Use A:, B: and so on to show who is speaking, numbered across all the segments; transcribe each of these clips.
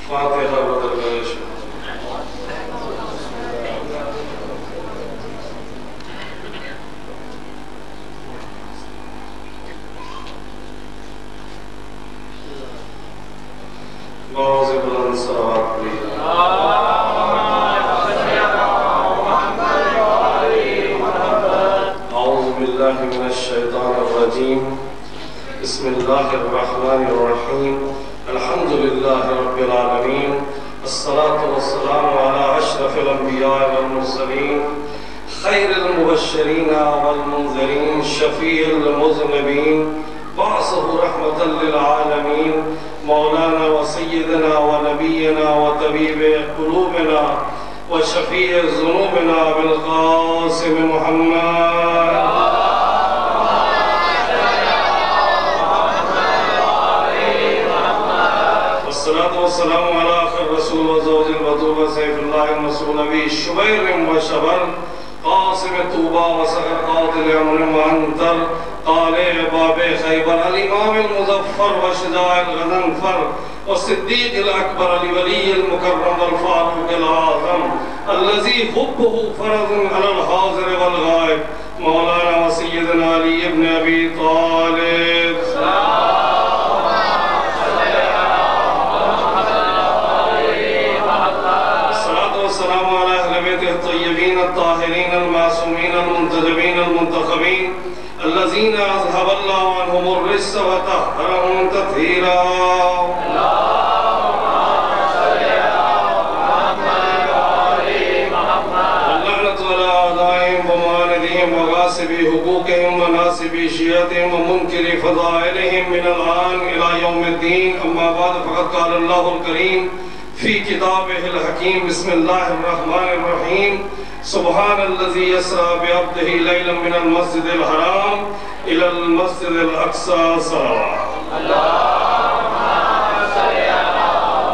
A: فاتحہ بدرگاہ باز بلند صلوات پڑھی اعوذ باللہ من الشیطان الرجیم بسم اللہ الرحمن الرحیم الحمد للہ رب العالمین الصلاة والسلام علی اشرف الانبیاء والمرسلین خیر المبشرین والمنذرین شفیع المذنبین بعثه رحمة للعالمین مولانا وسیدنا ونبینا وطبیب قلوبنا وشفیع ذنوبنا بالقاسم محمد والصلاة والسلام على آخر رسول وزوج البطول وسيف الله المسؤول به شبير وشبر قاسم طوبى وسخر قاتل يمن وعنتر طالع باب خيبر الإمام المظفر وشجاع الغضنفر والصديق الأكبر لولي المكرم والفاروق الأعظم الذي حبه فرض على الحاضر والغائب مولانا وسيدنا علي بن أبي طالب والسلام على أهل بيته الطيبين الطاهرين المعصومين المنتجبين المنتخبين الذين أذهب الله عنهم الرجس وطهرهم تطهيرا واللعنة على أعدائهم ومعاندهم وغاصبي حقوقهم وناصبي شيعتهم ومنكري فضائلهم من الآن إلى يوم الدين أما بعد فقد قال الله الكريم في كتابه الحكيم بسم الله الرحمن الرحيم سبحان الذي يسرى بعبده ليلا من المسجد الحرام إلى المسجد الأقصى صلوات اللهم صل على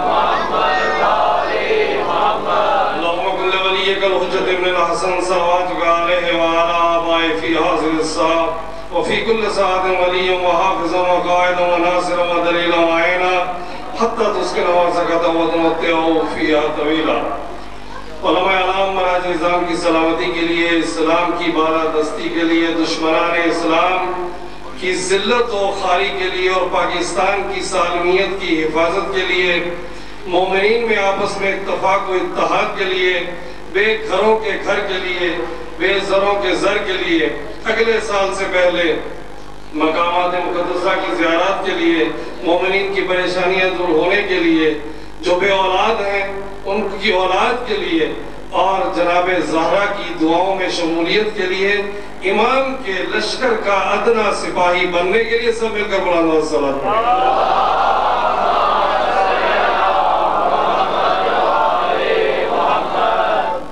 A: محمد وآل محمد اللهم كن لوليك الحجة ابن الحسن صلواتك عليه وعلى آبائه في هذه الساعة وفي كل ساعة وليا وحافظا وقائدا وناصرا ودليلا وعينا حتى تسكن وارزقت وتمتعوا فيها طويلا علماء علام مراج نظام کی سلامتی کے لیے اسلام کی بالادستی کے لیے دشمنان اسلام کی ذلت و خاری کے لیے اور پاکستان کی سالمیت کی حفاظت کے لیے مومنین میں آپس میں اتفاق و اتحاد کے لیے بے گھروں کے گھر کے لیے بے زروں کے زر کے لیے اگلے سال سے پہلے مقامات مقدسہ کی زیارات کے لیے مومنین کی پریشانیاں دور ہونے کے لیے جو بے اولاد ہیں ان کی اولاد کے لیے اور جناب زہرا کی دعاؤں میں شمولیت کے لیے امام کے لشکر کا ادنا سپاہی بننے کے لیے سب مل کر بلند الصلاۃ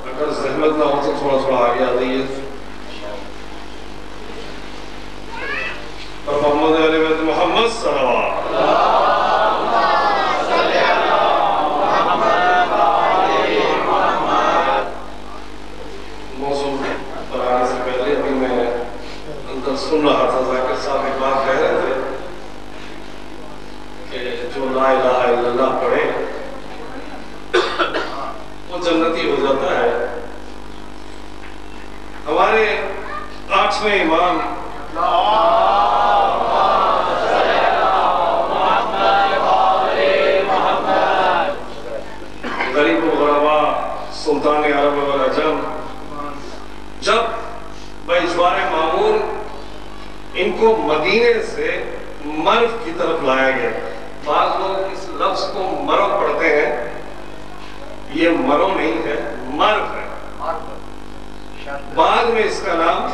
A: اگر زحمت نہ ہو تو تھوڑا آگے آ جائیے محمد علیہ بیت محمد صلوات موضوع پر آنے سے پہلے بھی میں اندر سن رہا تھا ذاکر صاحب ایک بات کہہ رہے تھے کہ جو لا الہ الا اللہ پڑھے وہ جنتی ہو جاتا ہے ہمارے 8ویں امام غریب و غربا سلطان عرب والعجم جب باجوار مامون ان کو مدینے سے مرو کی طرف لایا گیا بعض لوگ اس لفظ کو مرو پڑھتے ہیں یہ مرو نہیں ہے مرو ہے بعد میں اس کا نام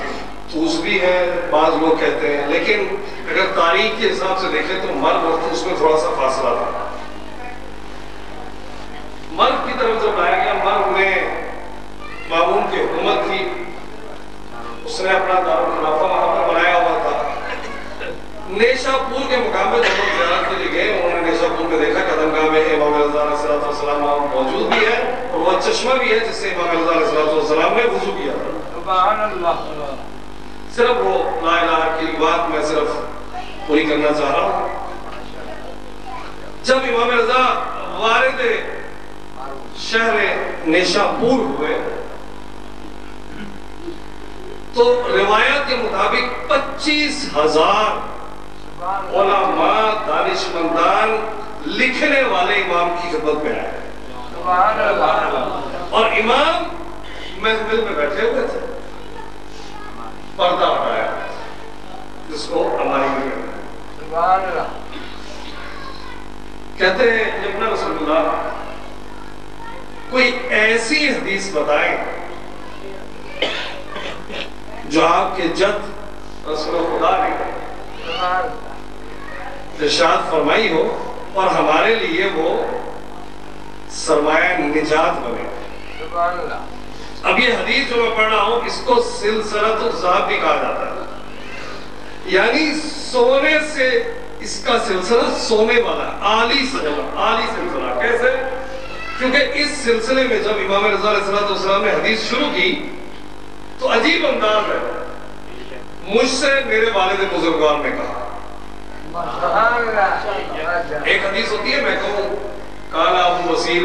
A: توس بھی ہے بعض لوگ کہتے ہیں لیکن اگر تاریخ کے حساب سے دیکھیں تو مرو اور توس میں تھوڑا سا فاصلہ تھا مرو کی طرف جب لایا گیا مرو میں مامون کی حکومت تھی اس نے اپنا دارالخلافہ وہاں پر بنایا ہوا تھا نیشا پور کے مقام پہ جب لوگ زیارت کے لیے گئے انہوں نے نیشا پور میں دیکھا قدم گاہ میں امام رضا علیہ السلام موجود بھی ہے اور وہ چشمہ بھی ہے جس سے امام رضا علیہ السلام نے وضو کیا تھا سبحان اللہ صرف وہ لا الہ کی بات میں صرف پوری کرنا چاہ رہا ہوں جب امام رضا وارد شہر نیشاپور ہوئے تو روایت کے مطابق 25,000 علماء دانشمندان لکھنے والے امام کی خدمت میں آئے اور امام محفل میں بیٹھے ہوئے تھے، پردہ ہٹایا جس کو ہماری میں کہتے ہیں ابن رسول اللہ کوئی ایسی حدیث بتائیں جو آپ کے جد رسول خدا نے ارشاد فرمائی ہو اور ہمارے لیے وہ سرمایہ نجات بنے۔ اب یہ حدیث جو میں پڑھ رہا ہوں اس کو سلسلۃ الذہب بھی کہا جاتا ہے، یعنی سونے سے اس کا سلسلہ سونے والا ہے، عالی سلسلہ۔ کیسے؟ کیونکہ اس سلسلے میں جب امام رضا علیہ السلام نے حدیث شروع کی تو عجیب انداز ہے، مجھ سے میرے والد بزرگوار نے کہا۔ ایک حدیث ہوتی ہے میں کہوں قال ابو بصیر،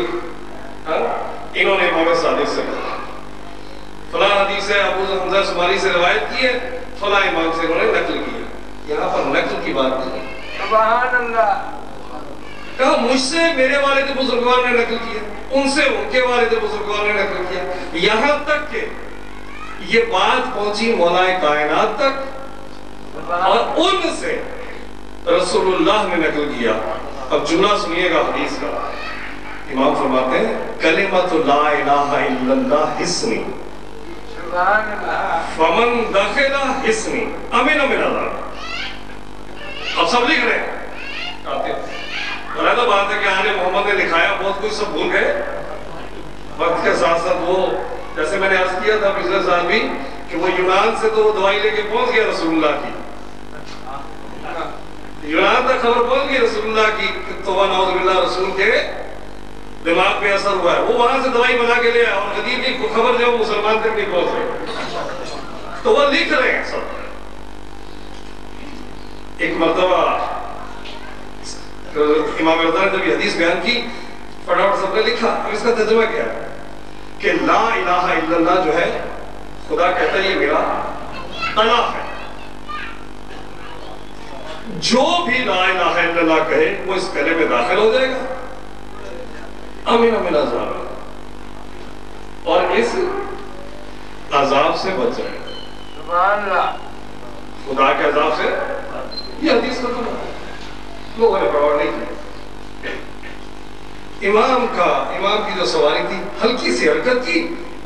A: انہوں نے امام صادق سے کہا، فلاں حدیث ہے ابو حمزہ شمالی سے روایت کی ہے، فلاں امام سے انہوں نے نقل کیا۔ یہاں پر نقل کی بات نہیں، سبحان اللہ، کہا مجھ سے میرے والد بزرگوار نے نقل کیا، ان سے ان کے والد بزرگوار نے نقل کیا، یہاں تک کہ یہ بات پہنچی مولا کائنات تک اور ان سے رسول اللہ نے نقل کیا۔ اب جملہ سنیے گا حدیث کا، امام فرماتے ہیں کلمۃ لا الہ الا اللہ حصنی فمن دخل حصنی امن من عذاب۔ اب سب لکھ رہے ہیں، اور ایسا بات ہے کہ آنے محمد نے لکھایا بہت کچھ سب بھول گئے وقت کے ساتھ ساتھ۔ وہ جیسے میں نے عرض کیا تھا پچھلے سال بھی کہ وہ یونان سے تو دوائی لے کے پہنچ گیا رسول اللہ کی، یونان تک خبر پہنچ گئی رسول اللہ کی، تو نعوذ باللہ رسول کے دماغ پہ اثر ہوا ہے، وہ وہاں سے دوائی بنا کے لے آیا اور حدیث کی خبر جو مسلمان تک نہیں پہنچ رہے، تو وہ لکھ رہے ہیں سب۔ ایک مرتبہ امام رضا نے جب یہ حدیث بیان کی فٹافٹ سب نے لکھا، اب اس کا ترجمہ کیا ہے کہ لا الہ الا اللہ جو ہے خدا کہتا ہے یہ میرا طلب ہے، جو بھی لا الہ الا اللہ کہے وہ اس کلمے میں داخل ہو جائے گا، امن من عذاب، اور اس عذاب سے بچ جائے گا، سبحان اللہ، خدا کے عذاب سے۔ یہ حدیث ختم ہے، لوگوں نے پرواہ نہیں کی۔ امام کی جو سواری تھی ہلکی سی حرکت کی،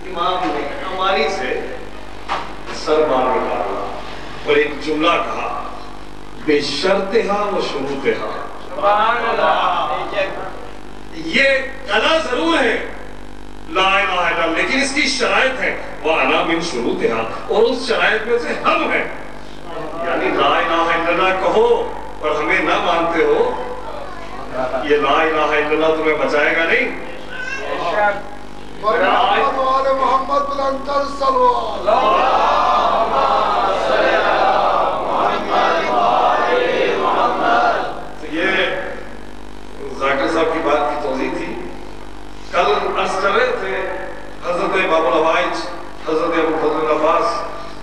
A: امام نے ہماری سے سر مار نکالا اور ایک جملہ کہا بے شرطہا و شروطہا، سبحان اللہ۔ یہ کلا ضرور ہے لا الہ الا اللہ، لیکن اس کی شرائط ہے وَأَنَا مِن شُرُوطِهَا، اور اس شرائط میں سے ہم ہیں، یعنی لا الہ الا اللہ کہو اور ہمیں نہ مانتے ہو، یہ لا الہ الا اللہ تمہیں بچائے گا نہیں۔ محمد بلندر صلی یہ ذاکر صاحب کی بات کی توضیح تھی۔ کل عرض کر رہے تھے حضرت باب الحوائج حضرت ابو فضل عباس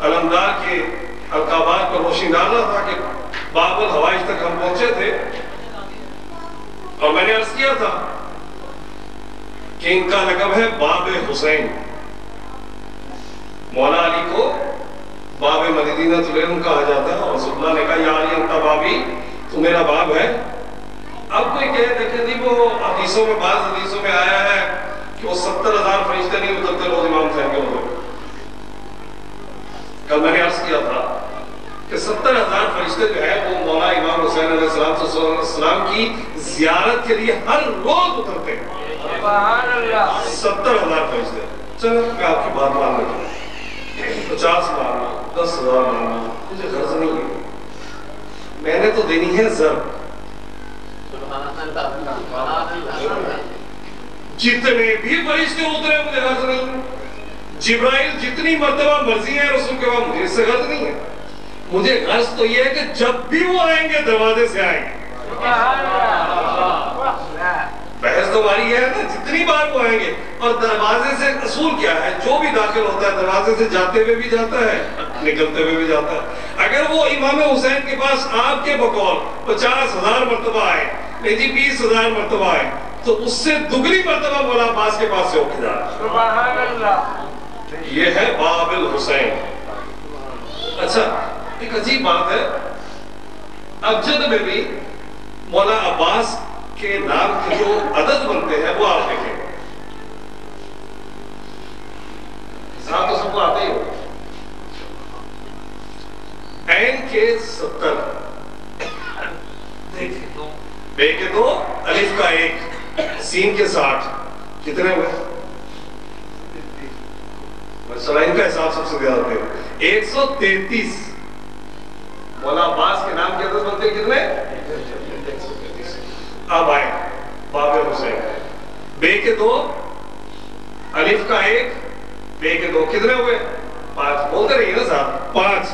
A: علمدار کے القابات پر روشنی ڈالنا تھا کہ باب الحوائج تک ہم پہنچے تھے، اور میں نے عرض کیا تھا کہ ان کا لقب ہے باب حسین، مولا علی کو باب مدینہ تلیم کہا جاتا ہے، اور رسول اللہ نے کہا یا علی انت بابی، تو میرا باب ہے۔ اب کوئی کہے دیکھیں جی وہ حدیثوں میں بعض حدیثوں میں آیا ہے کہ وہ 70,000 فرشتے نہیں اترتے روز امام حسین کے ہوتے۔ کل میں نے عرض کیا تھا کہ 70,000 فرشتے جو ہے وہ مولا امام حسین علیہ السلام کی زیارت کے لیے ہر روز اترتے ہیں، 70,000 فرشتے۔ چلو میں آپ کی بات مان لیتا ہوں، 50 ماننا 10,000 ماننا مجھے غرض نہیں ہے، میں نے تو دینی ہے ضرب، جتنے بھی فرشتے اترے مجھے غرض نہیں، جبرائیل جتنی مرتبہ مرضی ہے رسول کے بعد مجھے اس سے غرض نہیں ہے، مجھے غرض تو یہ ہے کہ جب بھی وہ آئیں گے دروازے سے آئیں گے۔ بحث تو ہماری ہے نا جتنی بار وہ آئیں گے. اور دروازے سے اصول کیا ہے, جو بھی داخل ہوتا ہے دروازے سے جاتے ہوئے بھی جاتا ہے, نکلتے ہوئے بھی جاتا ہے. اگر وہ امام حسین کے پاس آپ کے بقول 50,000 مرتبہ آئے, نہیں جی 20,000 مرتبہ آئے, تو اس سے دگنی مرتبہ مولا عباس کے پاس سے ہو کے جا رہا ہے.
B: سبحان اللہ.
A: یہ ہے باب الحسین. اچھا ایک عجیب بات ہے, ابجد میں بھی مولا عباس کے نام کے جو عدد بنتے ہیں وہ آپ دیکھیں, حساب تو سب کو آتے ہی ہو. عین کے 70, دیکھیں بے کے 2, الف کا 1, سین کے 60, کتنے ہوئے؟ ان کا حساب سب سے زیادہ ہوتے ہیں 133. مولا عباس کے نام کے عدد بنتے ہیں کتنے؟ 133. اب آئے باب حسین, بے کے 2, الف کا 1, بے کے 2, کتنے ہوئے؟ 5. بولتے رہیے نا صاحب. 5,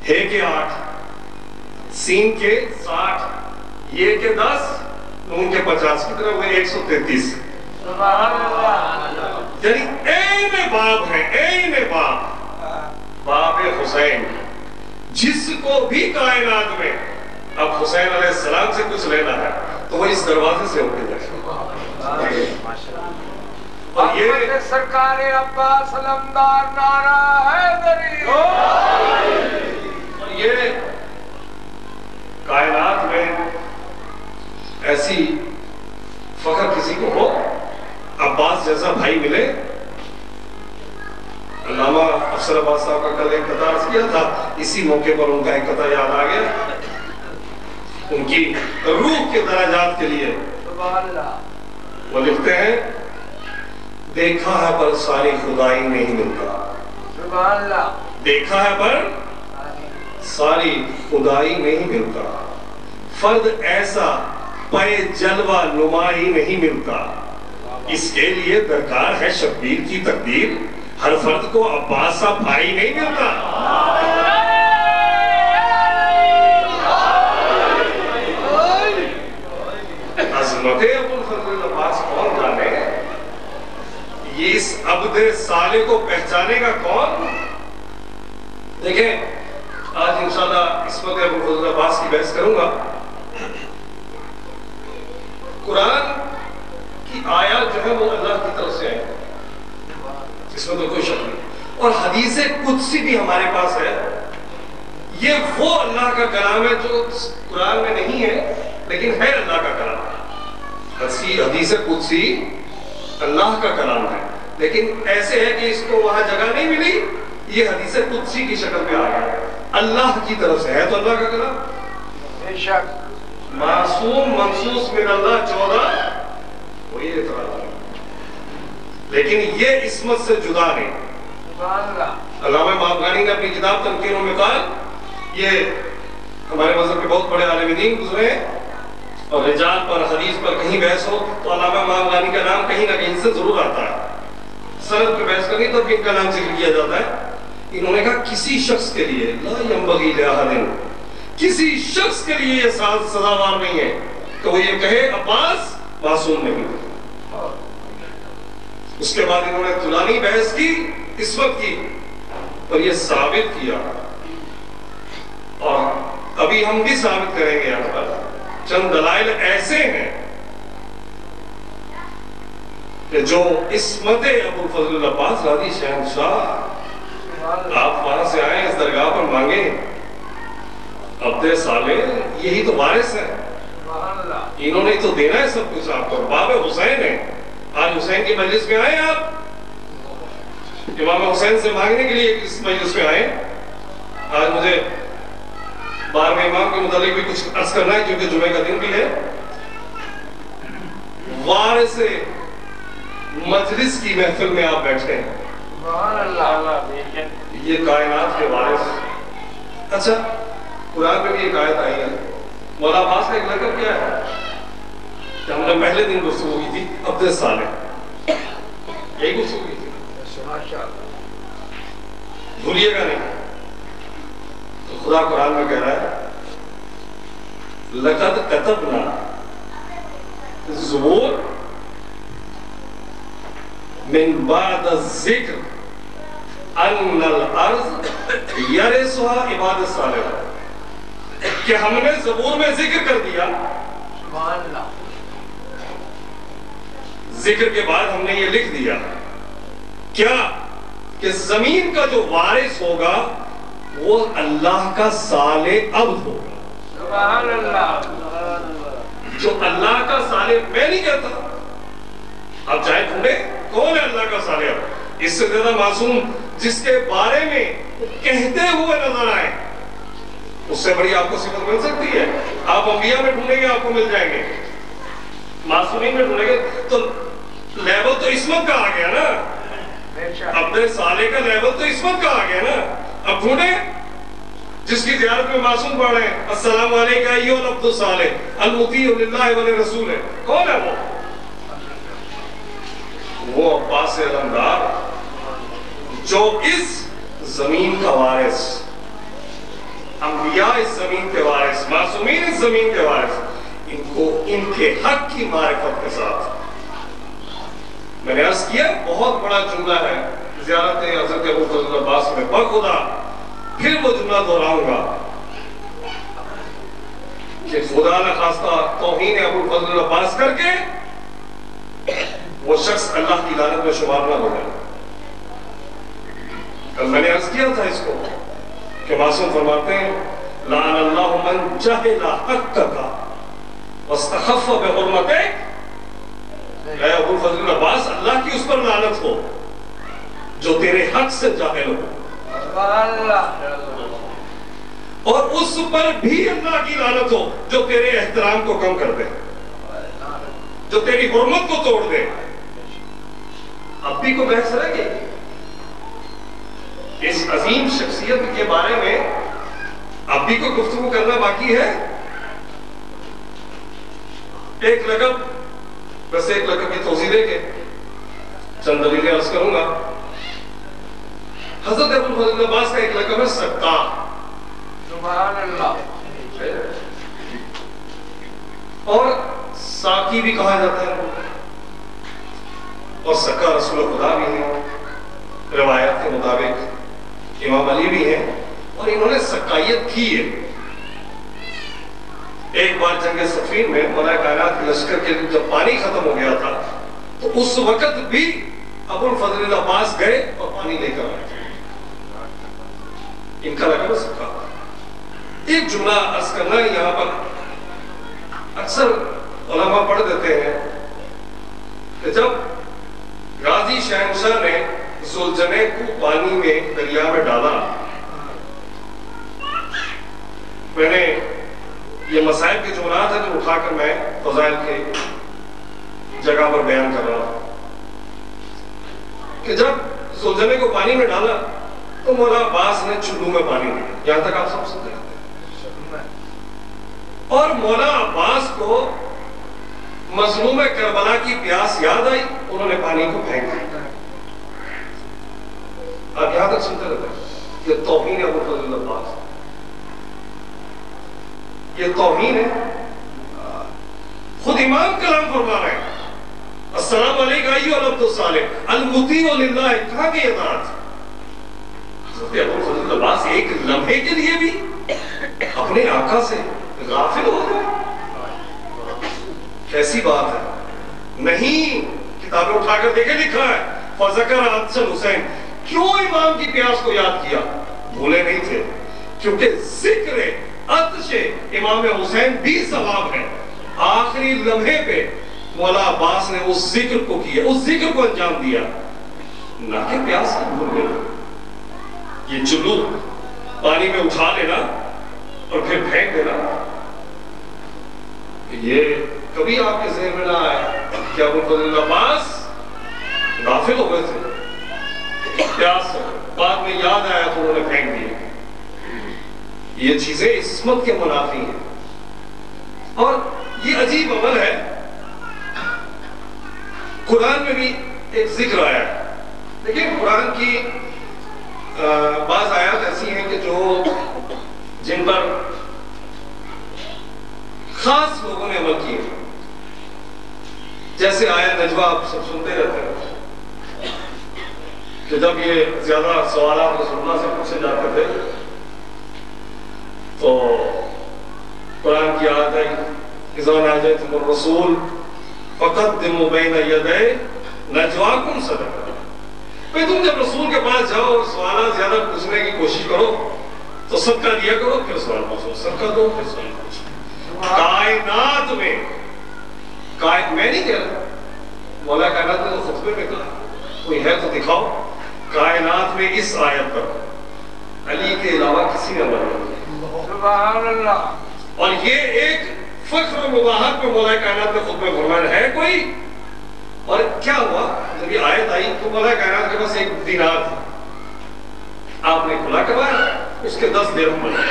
A: ہے کے 8, سین کے 60, یہ کے 10, نون کے 50, کتنے ہوئے؟ 133.
B: سبحان اللہ.
A: یعنی این باب ہے, این باب, باب حسین. جس کو بھی کائنات میں اب حسین علیہ السلام سے کچھ لینا ہے تو وہ اس دروازے سے ہو کے جائے. اور یہ
B: سرکار عباس علمدار نعرہ حیدری.
A: اور یہ کائنات میں ایسی فخر کسی کو ہو, عباس جیسا بھائی ملے. علامہ افسر عباس صاحب کا کل ایک قطع عرض کیا تھا, اسی موقع پر ان کا ایک قطع یاد آ گیا, ان کی روح کے درجات کے لیے.
B: سبحان اللہ.
A: وہ لکھتے ہیں, دیکھا ہے پر ساری خدائی نہیں ملتا.
B: سبحان اللہ.
A: دیکھا ہے پر ساری خدائی نہیں ملتا, فرد ایسا پے جلوہ نمائی نہیں ملتا. اس کے لیے درکار ہے شبیر کی تقدیر, ہر فرد کو عباس سا بھائی نہیں ملتا. عظمت ابو الفضل عباس کون جانے, یہ اس عبد صالح کو پہچانے کا کون. دیکھیں آج انشاءاللہ عصمت ابو الفضل عباس کی بحث کروں گا. قرآن کی آیات جو ہے وہ اللہ کی طرف سے ہے, اس میں تو کوئی شک نہیں. اور حدیث قدسی بھی ہمارے پاس ہے. یہ وہ اللہ کا کلام ہے جو قرآن میں نہیں ہے لیکن ہے اللہ کا کلام. حدیث قدسی اللہ کا کلام ہے, لیکن ایسے ہے کہ اس کو وہاں جگہ نہیں ملی, یہ حدیث قدسی کی شکل میں آ گیا. اللہ کی طرف سے ہے تو اللہ کا کلام.
B: بے شک.
A: معصوم منصوص من اللہ 14, وہی اعتراض ہے, لیکن یہ عصمت سے جدا نہیں.
B: سبحان اللہ.
A: علامہ مابغانی نے اپنی کتاب تنقیر المقال, یہ ہمارے مذہب کے بہت بڑے عالم دین گزرے ہیں, اور رجال پر حدیث پر کہیں بحث ہو تو علامہ مابغانی کا نام کہیں نہ کہیں سے ضرور آتا ہے. سند پہ بحث کرنی تو ان کا نام ذکر کیا جاتا ہے. انہوں نے کہا کسی شخص کے لیے لا ينبغي لأحد, کسی شخص کے لیے یہ سزاوار نہیں ہے کہ وہ یہ کہے عباس معصوم نہیں. اس کے بعد انہوں نے طولانی بحث کی, عصمت کی, اور یہ ثابت کیا, اور ابھی ہم بھی ثابت کریں گے. یہاں پر چند دلائل ایسے ہیں کہ جو عصمت ابو الفضل عباس راضی شہنشاہ, آپ وہاں سے آئیں اس درگاہ پر مانگیں, عبد صالح یہی تو وارث ہے, انہوں نے تو دینا ہے سب کچھ آپ کو. باب حسین ہے, آج حسین کی مجلس میں آئے آپ, امام حسین سے مانگنے کے لیے اس مجلس میں آئے. آج مجھے 12ویں امام کے متعلق بھی کچھ عرض کرنا ہے کیونکہ جمعہ کا دن بھی ہے. وارث مجلس کی محفل میں آپ بیٹھے ہیں, یہ کائنات کے وارث. اچھا قرآن میں بھی ایک آیت آئی ہے, مولا عباس کا ایک لقب کیا ہے, کہ ہم نے پہلے دن گفتگو کی تھی عبد صالح, یہی گفتگو کی تھی, بھولیے گا نہیں. تو خدا قرآن میں کہہ رہا ہے لقد کتبنا, زبور من بعد الذکر ان الارض یرثها عباد الصالحون، کہ ہم نے زبور میں ذکر کر دیا،
B: سبحان اللہ،
A: ذکر کے بعد ہم نے یہ لکھ دیا کیا کہ زمین کا جو وارث ہوگا وہ اللہ کا صالح عبد ہوگا۔
B: سبحان اللہ،
A: جو اللہ کا صالح، میں نہیں کہتا، اب چاہے ڈھونڈے کون ہے اللہ کا صالح عبد، اس سے زیادہ معصوم جس کے بارے میں کہتے ہوئے نظر آئے، اس سے بڑی آپ کو صفت مل سکتی ہے؟ آپ انبیاء میں ڈھونڈیں گے آپ کو مل جائیں گے، معصومین میں ڈھونڈیں گے تو لیول تو عصمت کا آ گیا نا،
B: بے شک،
A: اپنے صالح کا لیول تو عصمت کا آ گیا نا۔ اب ڈھونڈیں جس کی زیارت میں معصوم پڑھ رہے ہیں السلام علیکہ ایھا العبد الصالح المطیع للہ ولرسولہ، کون ہے وہ عباس علمدار جو اس زمین کا وارث، انبیاء اس زمین کے وارث، معصومین اس زمین کے وارث، ان کو ان کے حق کی معرفت کے ساتھ، میں نے عرض کیا بہت بڑا جملہ ہے زیارت حضرت ابو الفضل عباس میں، بخدا پھر وہ جملہ دہراؤں گا کہ خدا نہ خواستہ توہین ابو الفضل عباس کر کے وہ شخص اللہ کی لعنت میں شمار نہ ہو جائے۔ کل میں نے عرض کیا تھا اس کو کہ معصوم فرماتے ہیں لعن اللہ من جہل حقک واستخف بحرمتک، اے ابو الفضل عباس اللہ کی اس پر لعنت ہو جو تیرے حق سے جاہل ہو،
B: سبحان اللہ،
A: اور اس پر بھی اللہ کی لعنت ہو جو تیرے احترام کو کم کر دے، جو تیری حرمت کو توڑ دے۔ اب بھی کو بحث رہ گئی اس عظیم شخصیت کے بارے میں، اب بھی کو گفتگو کرنا باقی ہے۔ ایک لقب، بس ایک لقب کی توضیح دے کے چند دلیلیں عرض کروں گا۔ حضرت ابو الفضل عباس کا ایک لقب ہے سکار،
B: سبحان اللہ،
A: اور ساقی بھی کہا جاتا ہے، اور سکا رسول خدا بھی ہیں روایت کے مطابق، امام علی بھی ہیں، اور انہوں نے سکائیت کی ہے۔ ایک بار جنگ صفین میں مولا کائنات کے لشکر کے جب پانی ختم ہو گیا تھا تو اس وقت بھی ابو الفضل عباس گئے اور پانی لے کر آئے، ان کا لقب سکا۔ ایک جملہ عرض کرنا ہے یہاں پر، اکثر علماء پڑھ دیتے ہیں کہ جب غازی شہنشاہ نے ذوالجنیح کو پانی میں دریا میں ڈالا، میں نے یہ مسائل کے جملات ہیں جو اٹھا کر میں فضائل کے جگہ پر بیان کر رہا ہوں کہ جب ذوالجنیح کو پانی میں ڈالا تو مولا عباس نے چلو میں پانی دیا، یہاں تک آپ سب سنتے ہیں، اور مولا عباس کو مظلوم کربلا کی پیاس یاد آئی، انہوں نے پانی کو پھینک دیا۔ آپ یہاں تک سنتے رہتے ہیں، یہ توہین ہے ابو الفضل عباس، یہ توہین ہے۔ خود امام کلام فرما رہے ہیں السلام علیکہ ایھا العبد الصالح المطیع للہ، کہاں کی اطاعت؟ حضرت ابو الفضل عباس ایک لمحے کے لیے بھی اپنے آقا سے غافل ہو گئے، کیسی بات ہے؟ نہیں، کتابیں اٹھا کر دیکھے لکھا ہے فذکر عطش الحسین، کیوں امام کی پیاس کو یاد کیا؟ بھولے نہیں تھے، کیونکہ ذکر عطش امام حسین بھی ثواب ہے۔ آخری لمحے پہ مولا عباس نے اس ذکر کو کیا، اس ذکر کو انجام دیا، نہ کہ پیاس کو بھول گئے۔ یہ چلو پانی میں اٹھا لینا اور پھر پھینک دینا، یہ کبھی آپ کے ذہن میں نہ آئے کہ ابو الفضل عباس غافل ہو گئے تھے پیاس سے، بعد میں یاد آیا تو انہوں نے پھینک دیا۔ یہ چیزیں عصمت کے منافی ہیں، اور یہ عجیب عمل ہے۔ قرآن میں بھی ایک ذکر آیا ہے، لیکن قرآن کی بعض آیات ایسی ہیں کہ جو جن پر خاص لوگوں نے عمل کیے، جیسے آیت نجوہ آپ سب سنتے رہتے ہیں کہ جب یہ زیادہ سوالات رسول اللہ سے پوچھے جاتے تھے تو قرآن کی آیت ہے اذا ناجیتم الرسول فقدموا بین یدی نجواکم صدقہ. بھئی تم جب رسول کے پاس جاؤ اور سوالات زیادہ پوچھنے کی کوشش کرو تو صدقہ دیا کرو پھر سوال پوچھو، صدقہ دو پھر سوال پوچھو. کائنات میں میں نہیں کہہ رہا، مولا کائنات میں تو خطبے میں کہا کوئی ہے تو دکھاؤ. کائنات میں اس آیت پر علی کے علاوہ کسی نے عمل نہیں کیا.
B: سبحان اللہ.
A: اور یہ ایک فخر و مباحت میں مولا کائنات میں خطبہ فرمایا ہے کوئی. اور کیا ہوا جب یہ آیت آئی تو مولا کائنات کے پاس ایک دینار تھا، آپ نے کھلا کروایا، اس کے 10 درہم بنے.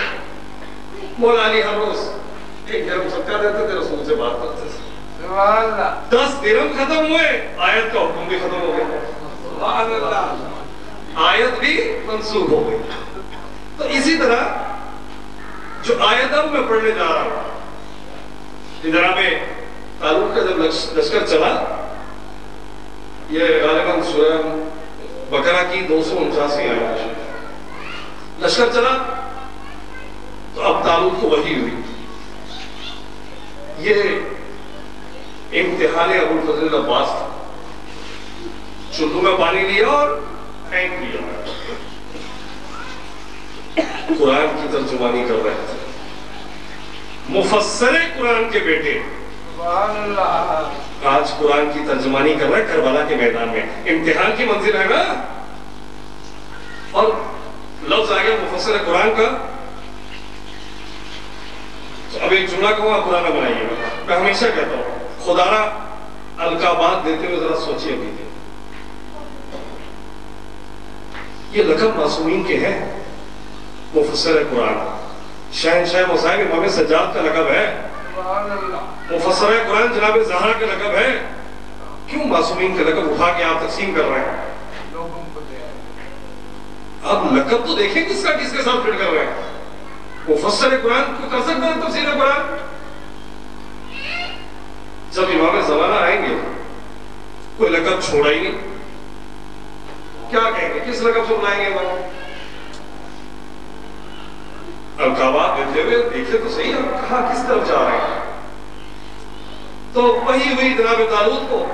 A: مولا علی ہر روز 1 درہم صدقہ دیتے تھے، رسول سے بات کرتے تھے.
B: سبحان اللہ.
A: 10 درہم ختم ہوئے، آیت کا حکم بھی ختم ہو گیا.
B: سبحان اللہ.
A: آیت بھی منسوخ ہو گئی. تو اسی طرح جو آیت اب میں پڑھنے جا رہا ہوں، جناب طالوت کا جب لشکر چلا، یہ غالباً سورہ بقرہ کی 249 آیت. لشکر چلا تو اب طالوت کو وحی ہوئی. یہ امتحان ابو الفضل عباس تھا. چلو میں پانی لیا اور پھینک دیا. قرآن کی ترجمانی کر رہے تھے، مفسر قرآن کے بیٹے
B: سبحان اللہ.
A: آج قرآن کی ترجمانی کر رہے کربلا کے میدان میں. امتحان کی منزل ہے نا. اور لفظ آ گیا مفسر قرآن کا. اب ایک جملہ کہوں آپ پرانا بنائیے گا. میں ہمیشہ کہتا ہوں خدارہ القابات دیتے ہوئے ذرا سوچیے بھی. یہ لقب معصومین کے ہیں. مفسر قرآن شہنشاہ مصائب امام سجاد کا لقب ہے.
B: سبحان اللہ.
A: مفسر قرآن جناب زہرا کا لقب ہے. کیوں معصومین کا لقب اٹھا کے آپ تقسیم کر رہے ہیں؟
B: لوگوں کو دے.
A: آپ لقب تو دیکھیں کس کا کس کے ساتھ فٹ کر رہے ہیں. مفسر قرآن کو کر سکتے ہیں تفسیر قرآن. جب امام زمانہ آئیں گے کوئی لقب چھوڑا ہی نہیں. کیا کہیں گے؟ کس لقب سے بلائیں گے امام؟ القابات دیتے ہوئے دیکھے تو صحیح ہم کہاں کس طرف جا رہے ہیں. تو وہی ہوئی جناب طالوت کو.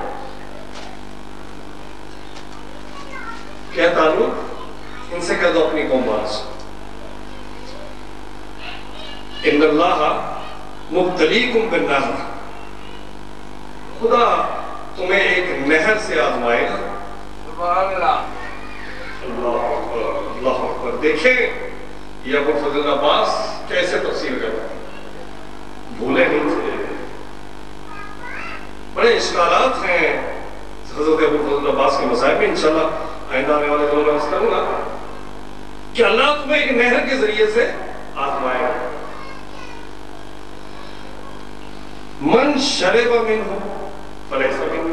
A: کیا طالوت ان سے کہہ دو اپنی قوم باز ان اللہ مبتلیکم بالنہر، خدا تمہیں ایک نہر سے آزمائے گا.
B: سبحان اللہ.
A: اللہ اکبر اللہ اکبر. دیکھیں یہ ابو الفضل عباس کیسے تفسیر کر رہے ہیں. بھولے نہیں تھے. بڑے اشکالات ہیں حضرت ابو الفضل عباس کے مصائب میں. انشاءاللہ آئندہ آنے والے دنوں میں اس کروں گا کہ اللہ تمہیں ایک نہر کے ذریعے سے آزمائے گا. من شرب منہ فلیس منہ،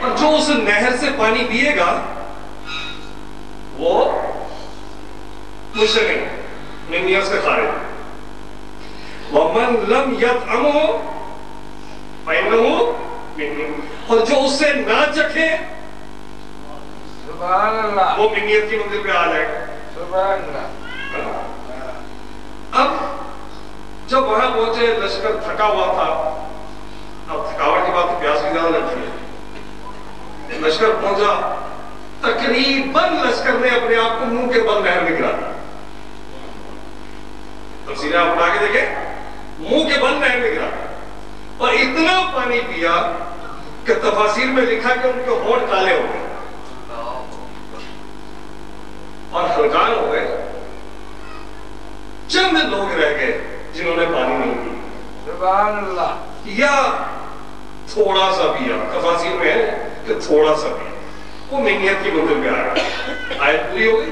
A: اور جو اس نہر سے پانی پیے گا وہ مجھ سے نہیں، منیت سے خارج. وَمَنْ لَمْ يَطْعَمْهُ فَإِنَّهُ مِنِّي، اور جو اس سے نہ چکھے
B: سبحان اللہ.
A: وہ منیت کی منزل پہ آ جائے گا.
B: سبحان اللہ.
A: اب جب وہاں پہنچے لشکر تھکا ہوا تھا. اب تھکاوٹ کے بعد تو پیاس بھی زیادہ لگتی ہے. لشکر پہنچا، تقریباً لشکر نے اپنے آپ کو منہ کے بل نہر میں گرا دیا. تفسیریں آپ اٹھا کے دیکھیں، منہ کے بل نہر میں گرا اور اتنا پانی پیا کہ تفاسیر میں لکھا کہ ان کے ہونٹ کالے ہو گئے اور ہلکان ہو گئے. چند لوگ رہ گئے جنہوں نے پانی نہیں پیا
B: سبحان اللہ.
A: یا تھوڑا سا پیا. تفاسیر میں ہے کہ تھوڑا سا پیا. وہ منیت کی منزل پہ آ گیا. آیت پوری ہو گئی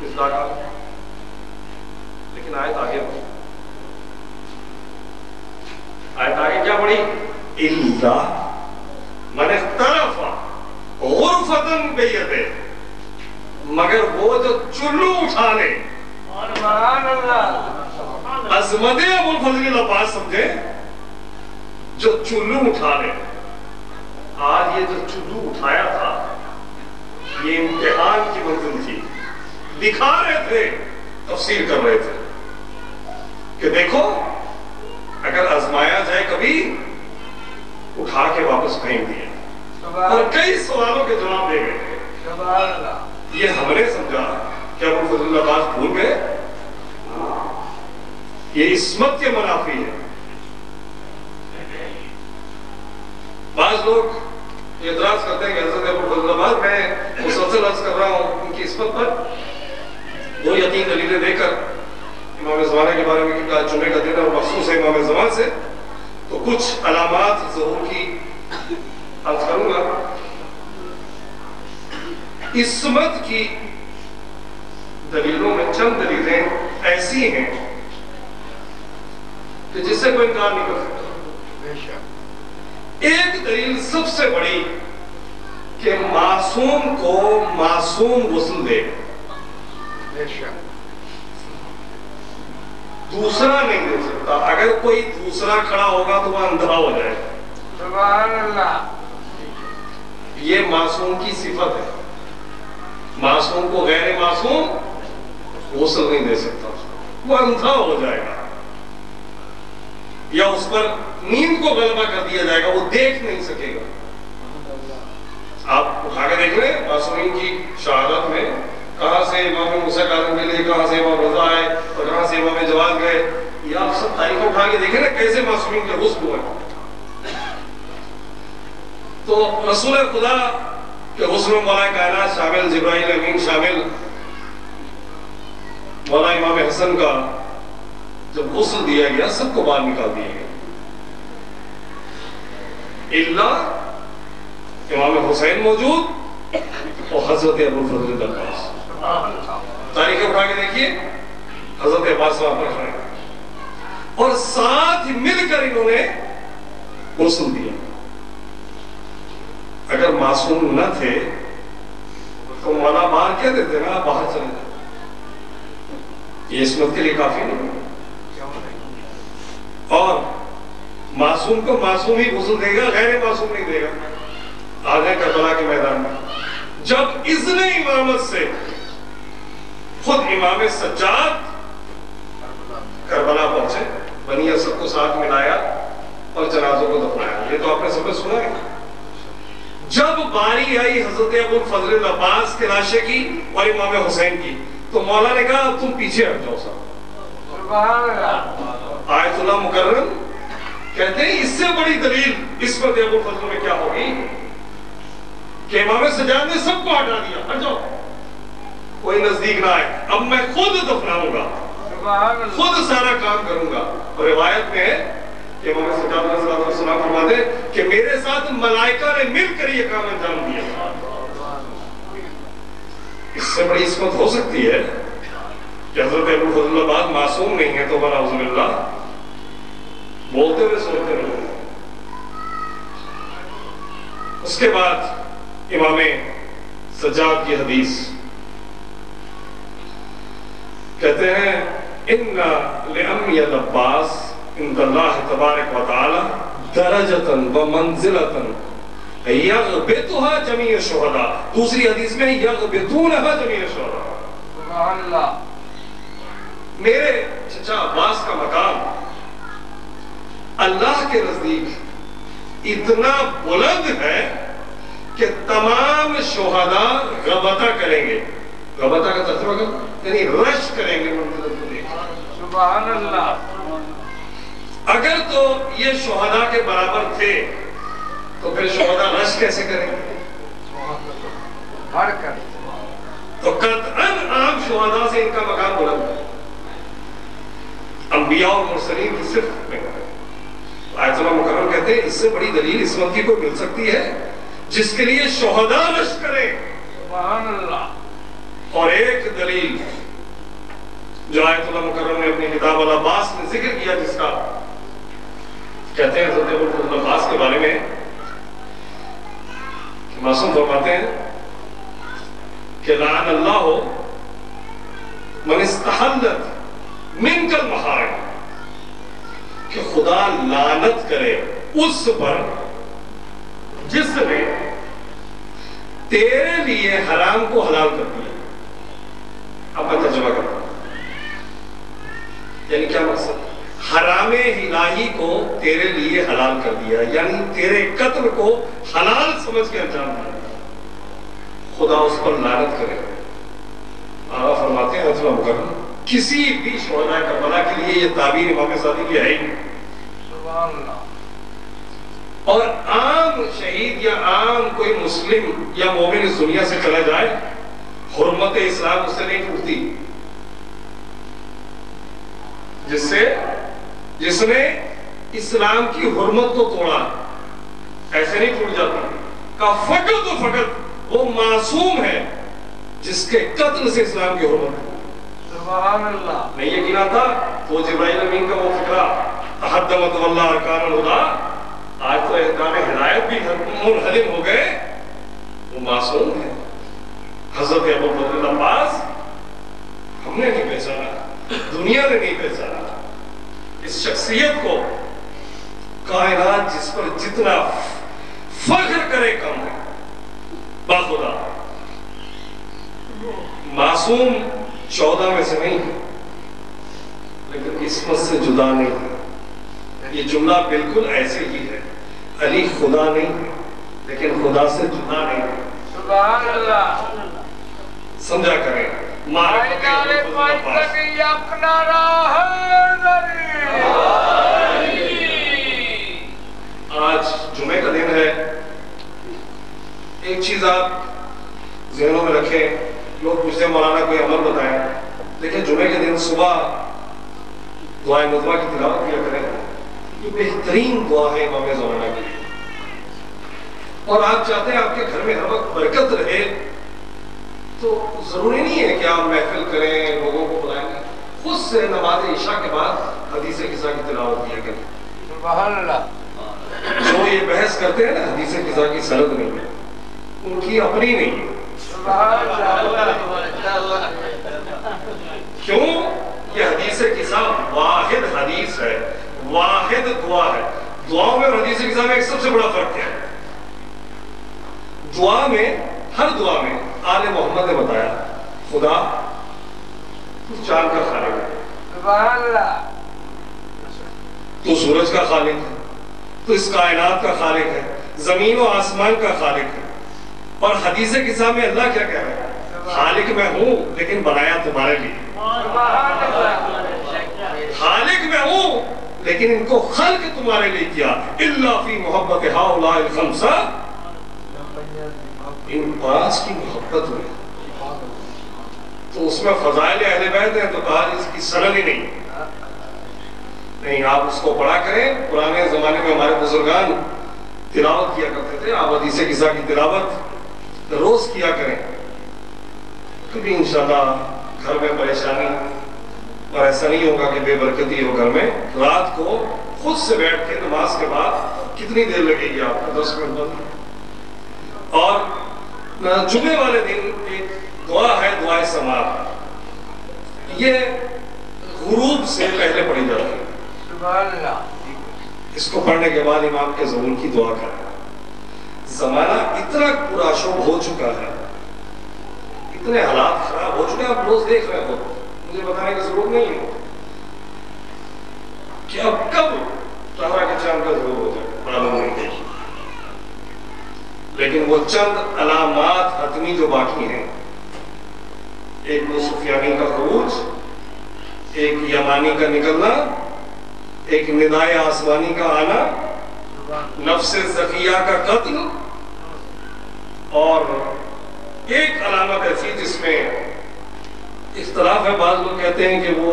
A: اصلاح کا، لیکن آیت آگے بڑھی. آیت آگے کیا بڑھی؟ اِلَّا مَنِ اخْتَرَفَ غُرْفَةً بِيَدِهِ، مگر وہ جو چلو اٹھا لے.
B: سبحان اللہ.
A: عظمت ابو الفضل عباس سمجھے، جو چلو اٹھا لے. آج یہ جو چلو اٹھایا تھا یہ امتحان کی منزل تھی، دکھا رہے تھے، تفسیر کر رہے تھے کہ دیکھو اگر آزمایا جائے کبھی اٹھا کے واپس پھینک دیا، اور کئی سوالوں کے جواب دے گئے تھے۔
B: سبحان اللہ۔
A: یہ ہم نے سمجھا کہ ابو فضل عباس بھول گئے، یہ عصمت کے منافی ہے۔ بعض لوگ اعتراض کرتے ہیں کہ حضرت ابو فضل عباس، میں مسلسل عرض کر رہا ہوں ان کی عصمت پر، 2 یا 3 دلیلیں دے کر امام زمانہ کے بارے میں کیونکہ جمعے کا دن اور مخصوص ہے امام زمان سے، تو کچھ علامات ظہور کی عرض کروں گا۔ عصمت کی دلیلوں میں چند دلیلیں ایسی ہیں کہ جس سے کوئی انکار نہیں کر سکتا۔ ایک دلیل سب سے بڑی کہ معصوم کو معصوم غسل دے، دوسرا نہیں دے سکتا۔ اگر کوئی دوسرا کھڑا ہوگا تو وہ اندھا ہو جائے۔
B: سبحان اللہ۔
A: یہ معصوم کی صفت ہے، معصوم کو غیر معصوم غسل نہیں دے سکتا، وہ اندھا ہو جائے گا، یا اس پر نیند کو غلبہ کر دیا جائے گا، وہ دیکھ نہیں سکے گا۔ آپ اٹھا کے دیکھ لیں معصومین کی شہادت میں کہاں سے امام موسیٰ کاظم ملے، کہاں سے امام رضا آئے اور کہاں سے امام جواد گئے، یہ آپ سب تاریخ اٹھا کے دیکھیں نا کیسے معصومین کے غسل ہوئے۔ تو رسول خدا کہ غسل میں مولا کائنات شامل، جبرائیل امین شامل، مولا امام حسن کا جب غسل دیا گیا سب کو باہر نکال دیا گیا، اللہ امام حسین موجود اور حضرت ابو فضل عباس۔ تاریخ اٹھا کے دیکھیے، حضرت عباس وہاں پر کھڑے اور ساتھ مل کر انہوں نے غسل دیا۔ اگر معصوم نہ تھے تو مولا باہر کہہ دیتے نا باہر چلے جائیں، یہ عصمت کے لیے کافی نہیں۔ اور معصوم کو معصوم ہی غسل دے گا، غیر معصوم نہیں دے گا۔ آج ہے کربلا کے میدان میں جب اذن امامت سے خود امام سجاد کربلا پہنچے، بنی اسد کو ساتھ ملایا اور جنازوں کو دفنایا، یہ تو آپ نے سب نے سنا ہے۔ جب باری آئی حضرت ابو فضل عباس کے لاشے کی اور امام حسین کی تو مولا نے کہا تم پیچھے ہٹ جاؤ صاحب۔
B: سبحان اللہ۔
A: آیت اللہ مکرم کہتے ہیں اس سے بڑی دلیل عصمت ابو فضل میں کیا ہوگی کہ امام سجاد نے سب کو ہٹا دیا، ہٹ جاؤ کوئی نزدیک نہ آئے، اب میں خود دفناؤں گا، خود سارا کام کروں گا۔ اور روایت میں ہے کہ امام سجاد علیہ السلام فرماتے کہ میرے ساتھ ملائکہ نے مل کر یہ کام انجام دیا۔ اس سے بڑی عصمت ہو سکتی ہے کہ حضرت ابو فضل عباس معصوم نہیں ہے تو نعوذ باللہ بولتے ہوئے سوچتے رہے۔ اس کے بعد امام سجاد کی حدیث کہتے ہیں ان لعمی العباس عند اللہ تبارک و تعالی درجتاً و منزلتاً یغبطها جمیع الشہداء، دوسری حدیث میں یغبطونها جمیع الشہداء۔
B: سبحان اللہ۔
A: میرے چچا عباس کا مقام اللہ کے نزدیک اتنا بلند ہے کہ تمام شہداء غبطہ کریں گے۔ غبطہ کا ترجمہ کر یعنی رش کریں گے منزلت کو دیکھ۔
B: سبحان اللہ۔
A: اگر تو یہ شہداء کے برابر تھے تو پھر شہداء رش کیسے کریں گے؟
B: بڑھ کر
A: تو قطعاً عام شہداء سے ان کا مقام بلند ہے، انبیاء اور مرسلین کی صرف میں۔ آیت اللہ مکرم کہتے ہیں اس سے بڑی دلیل عصمت کی کوئی مل سکتی ہے جس کے لیے شہداء رش کریں۔
B: سبحان اللہ۔
A: اور ایک دلیل جو آیت اللہ مکرم نے اپنی کتاب العباس نے ذکر کیا، جس کا کہتے ہیں حضرت ابو فضل عباس کے بارے میں کہ معصوم فرماتے ہیں کہ لعن اللہ من استحلت منک المحارم، کہ خدا لعنت کرے اس پر جس نے تیرے لیے حرام کو حلال کر دیا. اب میں ترجمہ کرتا ہوں. یعنی کیا مقصد؟ حرام الہی کو تیرے لیے حلال کر دیا، یعنی تیرے قتل کو حلال سمجھ کے انجام دیا. خدا اس پر لعنت کرے. آقا فرماتے ہیں حضرت مکرم کسی بھی شہداء کربلا کے لیے یہ تعبیر امام صادق کی ہے ہی نہیں.
B: سبحان اللہ.
A: اور عام شہید یا عام کوئی مسلم یا مومن اس دنیا سے چلا جائے، حرمت اسلام اس سے نہیں ٹوٹتی. جس نے اسلام کی حرمت کو توڑا ایسے نہیں ٹوٹ جاتا. کا فقط و فقط وہ معصوم ہے جس کے قتل سے اسلام کی حرمت ہے.
B: سبحان اللہ.
A: نہیں یقین آتا وہ جبرائیل امین کا وہ فقرہ تحدمت واللہ ارکان الہدا، آج تو ارکان ہدایت بھی منہدم ہو گئے. وہ معصوم ہے. حضرت ابو بکر العباس ہم نے نہیں پہچانا، دنیا نے نہیں پہچانا. اس شخصیت کو کائنات جس پر جتنا فخر کرے کم ہے. باخدا معصوم 14 میں سے نہیں ہے، لیکن قسمت سے جدا نہیں ہے. یہ جملہ بالکل ایسے ہی ہے. علی خدا نہیں ہے لیکن خدا سے جدا نہیں ہے.
B: سبحان اللہ.
A: سمجھا کریں. آج جمعے کا دن ہے. ایک چیز آپ ذہنوں میں رکھیں. لوگ پوچھتے ہیں مولانا کوئی عمل بتائیں. دیکھیں جمعے کے دن صبح دعائے مطلوبہ کی تلاوت کیا کریں. یہ بہترین دعا ہے امام زمانہ کی. اور آپ چاہتے ہیں آپ کے گھر میں ہر وقت برکت رہے تو ضروری نہیں ہے کہ آپ محفل کریں، لوگوں کو بلائیں. خود سے نماز عشاء کے بعد حدیث قصہ کی تلاوت کیا کریں.
B: سبحان اللہ.
A: جو یہ بحث کرتے ہیں نا حدیث قصہ کی سند نہیں ہے، ان کی اپنی نہیں ہے. کیوں؟ یہ حدیث قصہ واحد حدیث ہے، واحد دعا ہے. دعاؤں میں اور حدیث قصہ میں ایک سب سے بڑا فرق ہے. دعا میں، ہر دعا میں آل محمد نے بتایا خدا تو چاند کا خالق ہے،
B: سبحان اللہ.
A: تو سورج کا خالق ہے، تو اس کائنات کا خالق ہے، زمین و آسمان کا خالق ہے. اور حدیث قصہ میں اللہ کیا کہہ رہا ہے؟ خالق میں ہوں لیکن بنایا تمہارے لیے. خالق میں ہوں لیکن ان کو خلق تمہارے لیے کیا. الا فی محبت ہؤلاء الخمسہ، ان 5 کی محبت میں. تو اس میں فضائل اہل بیت ہیں تو کہا اس کی سند ہی نہیں. آپ اس کو پڑھا کریں. پرانے زمانے میں ہمارے بزرگان تلاوت کیا کرتے تھے. آپ حدیث قصہ کی تلاوت روز کیا کریں. کبھی انشاءاللہ گھر میں پریشانی اور ایسا نہیں ہوگا کہ بے برکتی ہو گھر میں. رات کو خود سے بیٹھ کے نماز کے بعد کتنی دیر لگے گی آپ کو؟ 10 منٹ بعد. اور جمعے والے دن ایک دعا ہے، دعائے سماعت. یہ غروب سے پہلے پڑھی جاتی ہے.
B: سبحان اللہ.
A: اس کو پڑھنے کے بعد امام کے ظہور کی دعا کریں. زمانہ اتنا پرآشوب ہو چکا ہے، اتنے حالات خراب ہو چکے ہیں. آپ روز دیکھ رہے ہو، مجھے بتانے کی ضرورت نہیں ہے کہ اب کب طرح کے چاند کا ظہور ہو جائے، معلوم نہیں ہے. لیکن وہ چند علامات حتمی جو باقی ہیں، ایک تو سفیانی کا خروج، ایک یمانی کا نکلنا، ایک ندائے آسمانی کا آنا، نفس زکیہ کا قتل، اور ایک علامت ایسی جس میں اختلاف ہے. بعض لوگ کہتے ہیں کہ وہ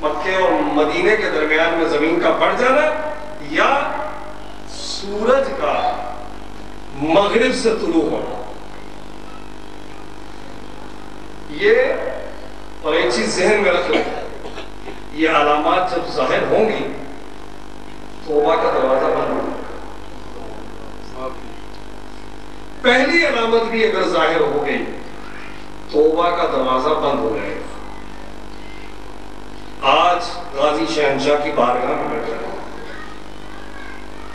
A: مکے اور مدینے کے درمیان میں زمین کا پڑ جانا، یا سورج کا مغرب سے طلوع ہونا. یہ، اور ایک چیز ذہن میں رکھ لیں، یہ علامات جب ظاہر ہوں گی توبہ کا دروازہ بند ہوگا. پہلی علامت بھی اگر ظاہر ہو گئی توبہ کا دروازہ بند ہو جائے گا. آج غازی شہنشاہ کی بارگاہ میں بیٹھے ہیں،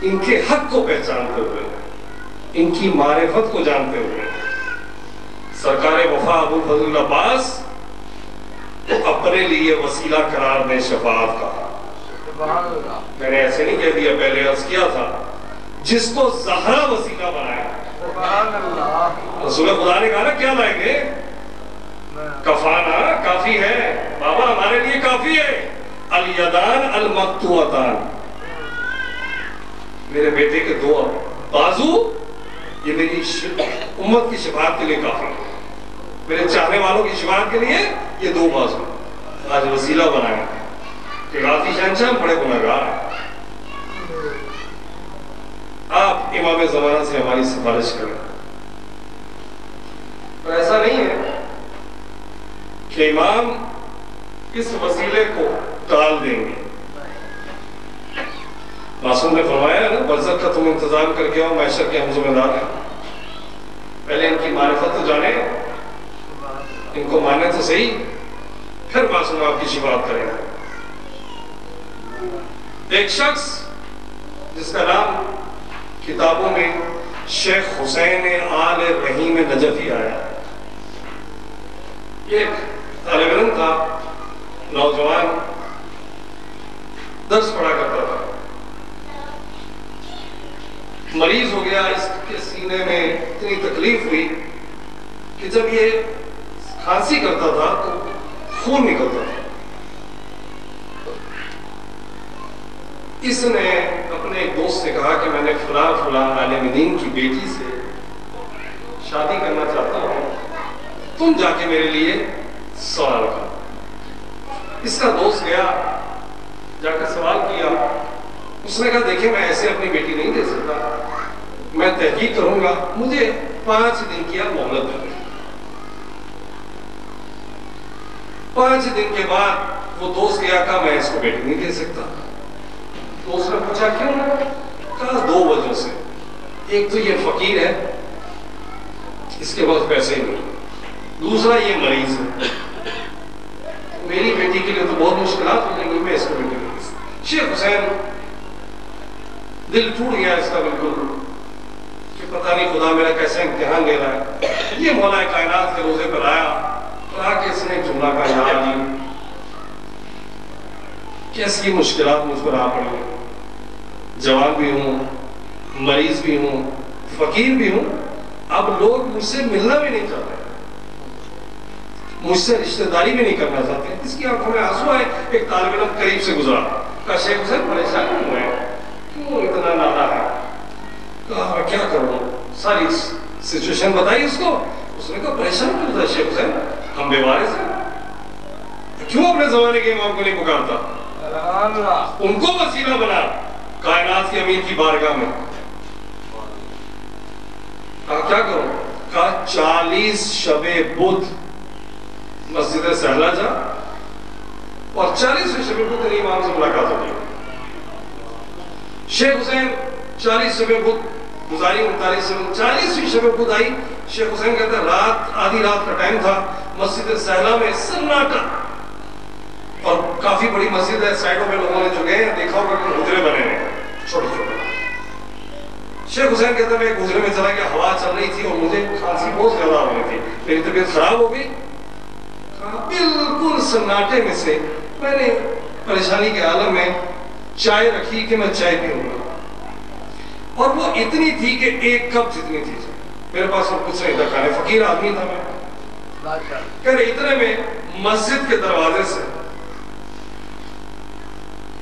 A: ان کے حق کو پہچانتے ہوئے، ان کی معرفت کو جانتے ہوئے سرکار وفا ابو فضل عباس اپنے لیے وسیلہ قرار دیں شفاعت کا.
B: سبحان اللہ.
A: میں نے ایسے نہیں کہہ دیا، پہلے عرض کیا تھا جس کو زہرا وسیلہ بنایا.
B: سبحان اللہ.
A: رسول خدا نے کہا نا کیا لائیں گے؟ کفانا، کافی ہے بابا، ہمارے لیے کافی ہے. الیدان المقطوعتان، میرے بیٹے کے دو بازو، یہ میری امت کی شفاعت کے لیے کافی ہے. میرے چاہنے والوں کی شفاعت کے لیے یہ دو بازو آج وسیلہ بنایا کہ غازی شہنشاہ بڑے گنہگار ہیں، آپ امام زمانہ سے ہماری سفارش کریں. پر ایسا نہیں ہے کہ امام اس وسیلے کو ٹال دیں گے. معصوم نے فرمایا ہے نا، برزخ کا تم انتظام کر کے آؤ، محشر کے ہم ذمہ دار ہیں. پہلے ان کی معرفت تو جانے، ان کو ماننے تو صحیح، پھر معصوم آپ کی شفاعت کرے گا. ایک شخص جس کا نام کتابوں میں شیخ حسین آل رحیم نجفی آیا، ایک طالب علم تھا، نوجوان، درس پڑھا کرتا تھا. مریض ہو گیا، اس کے سینے میں اتنی تکلیف ہوئی کہ جب یہ کھانسی کرتا تھا تو خون نکلتا تھا. اس نے اپنے ایک دوست سے کہا کہ میں نے فلاں فلاں عالم دین کی بیٹی سے شادی کرنا چاہتا ہوں، تم جا کے میرے لیے سوال کرو. اس کا دوست گیا، جا کر سوال کیا. اس نے کہا دیکھیں میں ایسے اپنی بیٹی نہیں دے سکتا، میں تحقیق کروں گا، مجھے 5 دن کی مہلت دیں. 5 دن کے بعد وہ دوست گیا، کہا میں اس کو بیٹی نہیں دے سکتا. تو اس نے پوچھا کیوں؟ کہا 2 وجہ سے. ایک تو یہ فقیر ہے، اس کے پاس پیسے ہی نہیں، دوسرا یہ مریض ہے، میری بیٹی کے لیے تو بہت مشکلات ہو جائیں گی، میں اس کو بیٹی نہیں دے سکتا. شیخ حسین دل ٹوٹ گیا اس کا بالکل کہ پتہ نہیں خدا میرا کیسے امتحان لے رہا ہے. یہ مولا کائنات کے روزے پر آیا اور آ کے اس نے جملہ کا یاد دی، کیسی مشکلات مجھ پر آ پڑی. جوان بھی ہوں، مریض بھی ہوں، فقیر بھی ہوں، اب لوگ مجھ سے ملنا بھی نہیں چاہتے، مجھ سے رشتہ داری بھی نہیں کرنا چاہتے. اس کی آنکھوں میں آنسو آئے. ایک طالب علم قریب سے گزرا، کہا شیخ حسین پریشان کیوں ہے، کیوں اتنا نالا ہے؟ کہا میں کیا کروں، ساری سچویشن بتائی اس کو. اس نے کہا پریشان کیوں تھا شیخ حسین، ہم بے وارث ہیں، کیوں اپنے زمانے کے امام کو نہیں پکارتا، ان کو وسیلہ بنا کائنات کے امیر کی بارگاہ میں. کہا کیا کروں؟ کہا 40 شب بدھ مسجد سہلہ جا اور 40 شب بدھ تیری امام سے ملاقات ہوگی. شیخ حسین 40 شب بدھ گزاری، 40 شب بدھ آئی. شیخ حسین کہتا ہے رات، آدھی رات کا ٹائم تھا، مسجد سہلہ میں سناٹا، اور کافی بڑی مسجد ہے، سائڈوں میں لوگوں نے جو گئے ہیں دیکھا ہوگا کہ حجرے بنے ہیں چھوٹے چھوٹے. شیخ حسین کہتا ہے میں ایک حجرے میں چلا گیا، ہوا چل رہی تھی اور مجھے کھانسی بہت زیادہ ہو رہی تھی، میری طبیعت خراب ہو گئی. بالکل سناٹے میں سے میں نے پریشانی کے عالم میں چائے رکھی کہ میں چائے پیوں گا، اور وہ اتنی تھی کہ 1 کپ جتنی تھی. میرے پاس اور کچھ نہیں تھا، کھانے فقیر آدمی تھا میں. کہہ رہے اتنے میں مسجد کے دروازے سے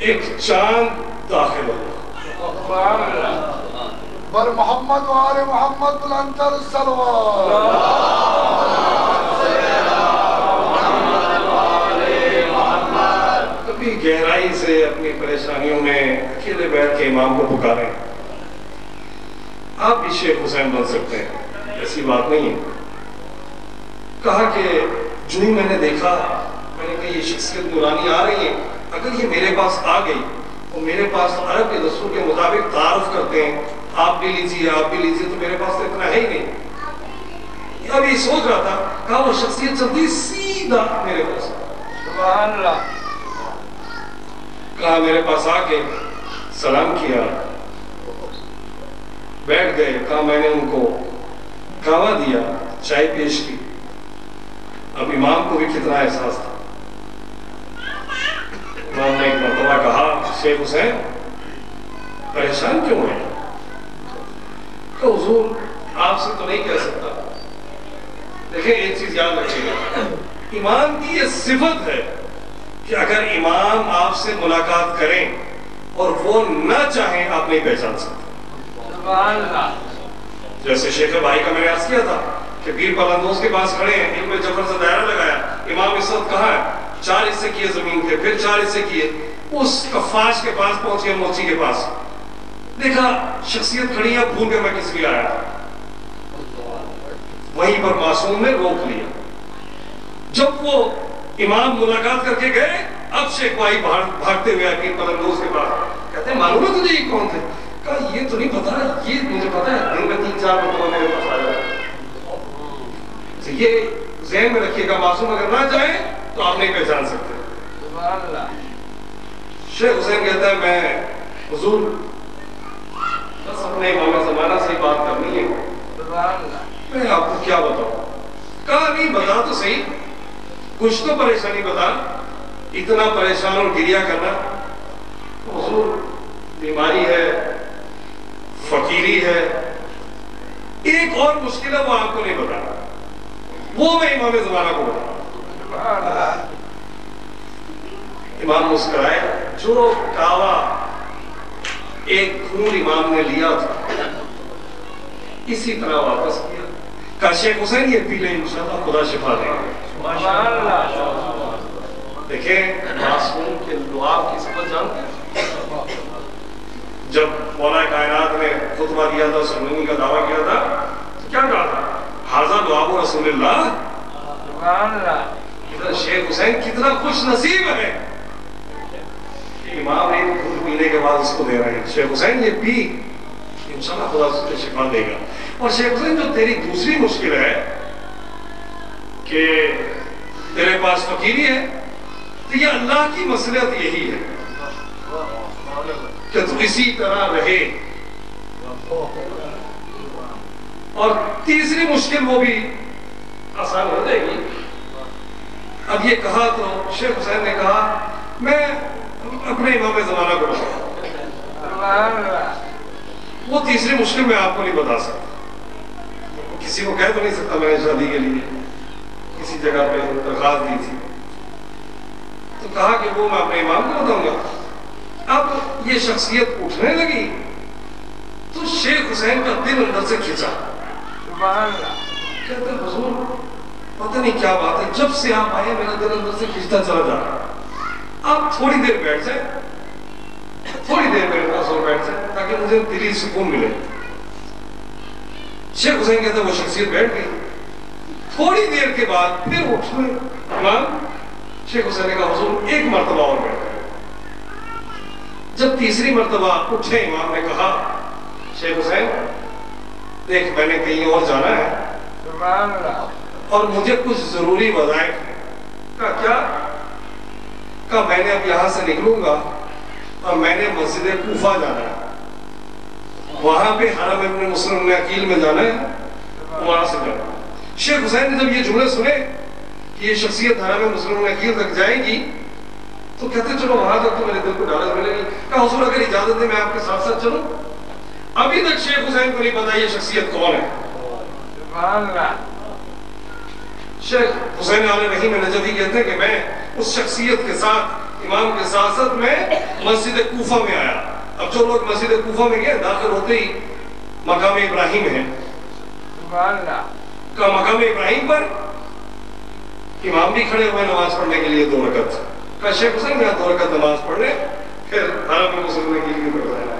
A: ایک چاند داخل ہوا.
C: بر محمد و آل محمد بلندر الصلوات.
A: کبھی گہرائی سے اپنی پریشانیوں میں اکیلے بیٹھ کے امام کو پکاریں. آپ بھی شیخ حسین بن سکتے ہیں، ایسی بات نہیں ہے. کہا کہ جو ہی میں نے دیکھا، میں نے کہا یہ شخصیت نورانی آ رہی ہے، اگر یہ میرے پاس آ گئی اور میرے پاس عرب کے دستور کے مطابق تعارف کرتے ہیں، آپ بھی لیجیے آپ بھی لیجیے، تو میرے پاس تو اتنا ہے ہی نہیں. ابھی سوچ رہا تھا، کہا وہ شخصیت چلتی سیدھا میرے پاس.
B: سبحان اللہ.
A: کہا میرے پاس آ کے سلام کیا، بیٹھ گئے. کہا میں نے ان کو کہوا دیا، چائے پیش کی. اب امام کو بھی کتنا احساس تھا. امام نے ایک مرتبہ کہا شیخ حسین پریشان کیوں ہے؟ کہ حضور آپ سے تو نہیں کہہ سکتا. دیکھیں ایک چیز یاد رکھیے گا، امام کی یہ صفت ہے کہ اگر امام آپ سے ملاقات کریں اور وہ نہ چاہیں آپ نہیں پہچان سکتے.
B: سبحان اللہ.
A: جیسے شیخ بھائی کا میں نے عرض کیا تھا کہ پیر پلندوز کے پاس کھڑے ہیں، علم جبر سے دائرہ لگایا، امام اس وقت کہاں ہے؟ 4 حصے کیے زمین کے، پھر 4 حصے کیے، اس کفاش کے پاس پہنچے، موچی کے پاس دیکھا شخصیت کھڑی ہے، بھول کے میں کس لیے آیا. وہیں پر معصوم نے روک لیا. جب وہ امام ملاقات کر کے گئے، اب شیخ بھائی بھاگتے ہوئے آئے پیر پلندوز کے پاس، کہتے ہیں معلوم ہے تجھے یہ کون تھے؟ کہا یہ تو نہیں پتا، یہ مجھے پتا ہے، دن میں 3-4 مرتبہ میرے پاس آیا. یہ ذہن میں رکھیے گا، معصوم اگر نہ جائے تو آپ نہیں پہچان سکتے.
B: سبحان اللہ.
A: شیخ حسین کہتا ہے میں حضور بس اپنے امام زمانہ سے ہی بات کرنی ہے،
B: سبحان اللہ.
A: میں آپ کو کیا بتاؤں؟ کہا نہیں بتا تو صحیح، کچھ تو پریشانی بتا. اتنا پریشان اور گریہ کرنا. حضور بیماری ہے، فقیری ہے، ایک اور مشکل ہے وہ آپ کو نہیں بتا، وہ میں امام زمانہ کو بتا. امام مسکرائے. جو کعوہ ایک خون امام نے لیا تھا اسی طرح واپس کیا. کہا شیخ حسین یہ پی لیں انشاءاللہ خدا شفا دے گا.
B: سبحان اللہ.
A: دیکھیں معصوم کے لعاب کی سمجھ جانتے ہیں. جب مولا کائنات نے خطبہ دیا تھا، سننی کا دعویٰ کیا تھا، تو کیا کہا تھا؟ حاضر دعاب رسول اللہ.
B: سبحان اللہ.
A: ادھر شیخ حسین کتنا خوش نصیب ہے کہ امام نے دودھ پینے کے بعد اس کو دے رہے ہیں. شیخ حسین یہ پی انشاءاللہ خدا اس کو شفا دے گا. اور شیخ حسین جو تیری دوسری مشکل ہے کہ تیرے پاس فقیری ہے، تو یہ اللہ کی مصلحت یہی ہے کہ تو اسی طرح رہے. اور تیسری مشکل وہ بھی آسان ہو جائے گی. اب یہ کہا تو شیخ حسین نے کہا میں اپنے امام زمانہ کو بتاؤں.
B: سبحان اللہ.
A: وہ تیسری مشکل میں آپ کو نہیں بتا سکتا. کسی کو کہہ تو نہیں سکتا میں نے شادی کے لیے کسی جگہ پہ درخواست دی تھی، تو کہا کہ وہ میں اپنے امام کو بتاؤں گا. اب یہ شخصیت اٹھنے لگی تو شیخ حسین کا دل اندر سے کھچا.
B: سبحان اللہ.
A: کہتے ہیں حضور پتہ نہیں کیا بات ہے، جب سے آپ آئے میرا دل اندر سے کھچتا چلا جا رہا ہے. آپ تھوڑی دیر بیٹھ جائیں، تھوڑی دیر میرے پاس اور بیٹھ جائیں تاکہ مجھے دلی سکون ملے. شیخ حسین کہتے ہیں وہ شخصیت بیٹھ گئی. تھوڑی دیر کے بعد پھر اٹھنے امام. شیخ حسین نے کہا حضور ایک مرتبہ اور بیٹھ گئے. جب تیسری مرتبہ اٹھے امام نے کہا شیخ حسین دیکھ میں نے کہیں اور جانا ہے
B: سبحان اللہ.
A: اور مجھے کچھ ضروری وظائف ہیں. کہا کیا؟ کہا میں نے اب یہاں سے نکلوں گا اور میں نے مسجد کوفہ جانا ہے، وہاں پہ حرم ابن مسلم عقیل میں جانا ہے، وہاں سے جانا. شیخ حسین نے جب یہ جملے سنے کہ یہ شخصیت حرم مسلم عقیل تک جائے گی تو کہتے چلو وہاں تک تو میرے دل کو ڈالت ملے گی. کہا حضور اگر اجازت دے میں آپ کے ساتھ ساتھ چلوں. ابھی تک شیخ حسین کو نہیں پتا یہ شخصیت کون ہے.
B: سبحان اللہ.
A: شیخ حسین علیہ رحیم نجفی کہتے ہیں کہ میں اس شخصیت کے ساتھ امام کے ساتھ ساتھ میں مسجد کوفہ میں آیا. اب جو لوگ مسجد کوفہ میں گئے داخل ہوتے ہی مقام ابراہیم ہے.
B: سبحان اللہ.
A: کا مقام ابراہیم پر امام بھی کھڑے ہوئے نماز پڑھنے کے لیے 2 رکعت. کا شیخ حسین یہاں 2 رکعت نماز پڑھنے پھر حرم میں مسلم کے لیے پڑھایا.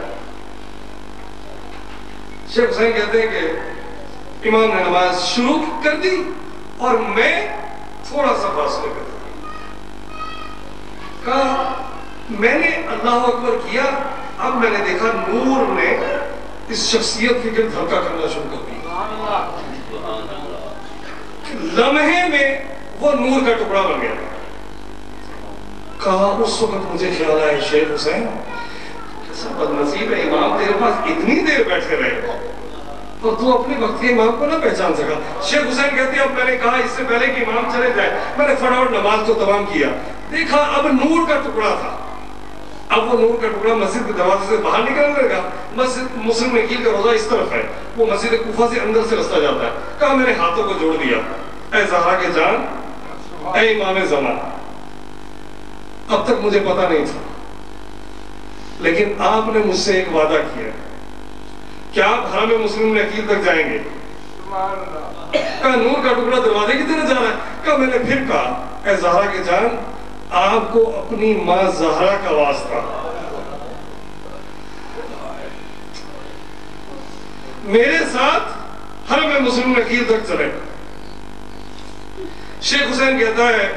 A: شیخ حسین کہتے ہیں کہ امام نے نماز شروع کر دی اور میں تھوڑا سا فاصلے پہ تھا. کہا میں نے اللہ اکبر کیا، اب میں نے دیکھا نور نے اس شخصیت کے گرد دھڑکا کرنا شروع کر دیا. لمحے میں وہ نور کا ٹکڑا بن گیا. کہا اس وقت مجھے خیال آیا شیخ حسین کیسا بدنصیب ہے امام تیرے پاس اتنی دیر بیٹھے رہے اور تو اپنے وقت کے امام کو نہ پہچان سکا. شیخ حسین کہتے ہیں اب میں نے کہا اس سے پہلے کہ امام چلے جائے میں نے فٹافٹ نماز کو تمام کیا. دیکھا اب نور کا ٹکڑا تھا. اب وہ نور کا ٹکڑا مسجد کے دروازے سے باہر نکلنے لگا. مسجد مسلم نکیل کا روزہ اس طرف ہے, وہ مسجد کوفہ سے اندر سے رستہ جاتا ہے. کہا میں نے ہاتھوں کو جوڑ دیا, اے زہرا کے جان, اے امام زمان, اب تک مجھے پتا نہیں تھا لیکن آپ نے مجھ سے ایک وعدہ کیا کہ آپ حرم مسلم نکیل تک جائیں گے. کہا نور کا ٹکڑا دروازے کی طرف جا رہا ہے. کہا میں نے پھر کہا اے زہرا کے جان, آپ کو اپنی ماں زہرا کا واسطہ, میرے ساتھ حرم مسلم نکیل تک چلے. شیخ حسین کہتا ہے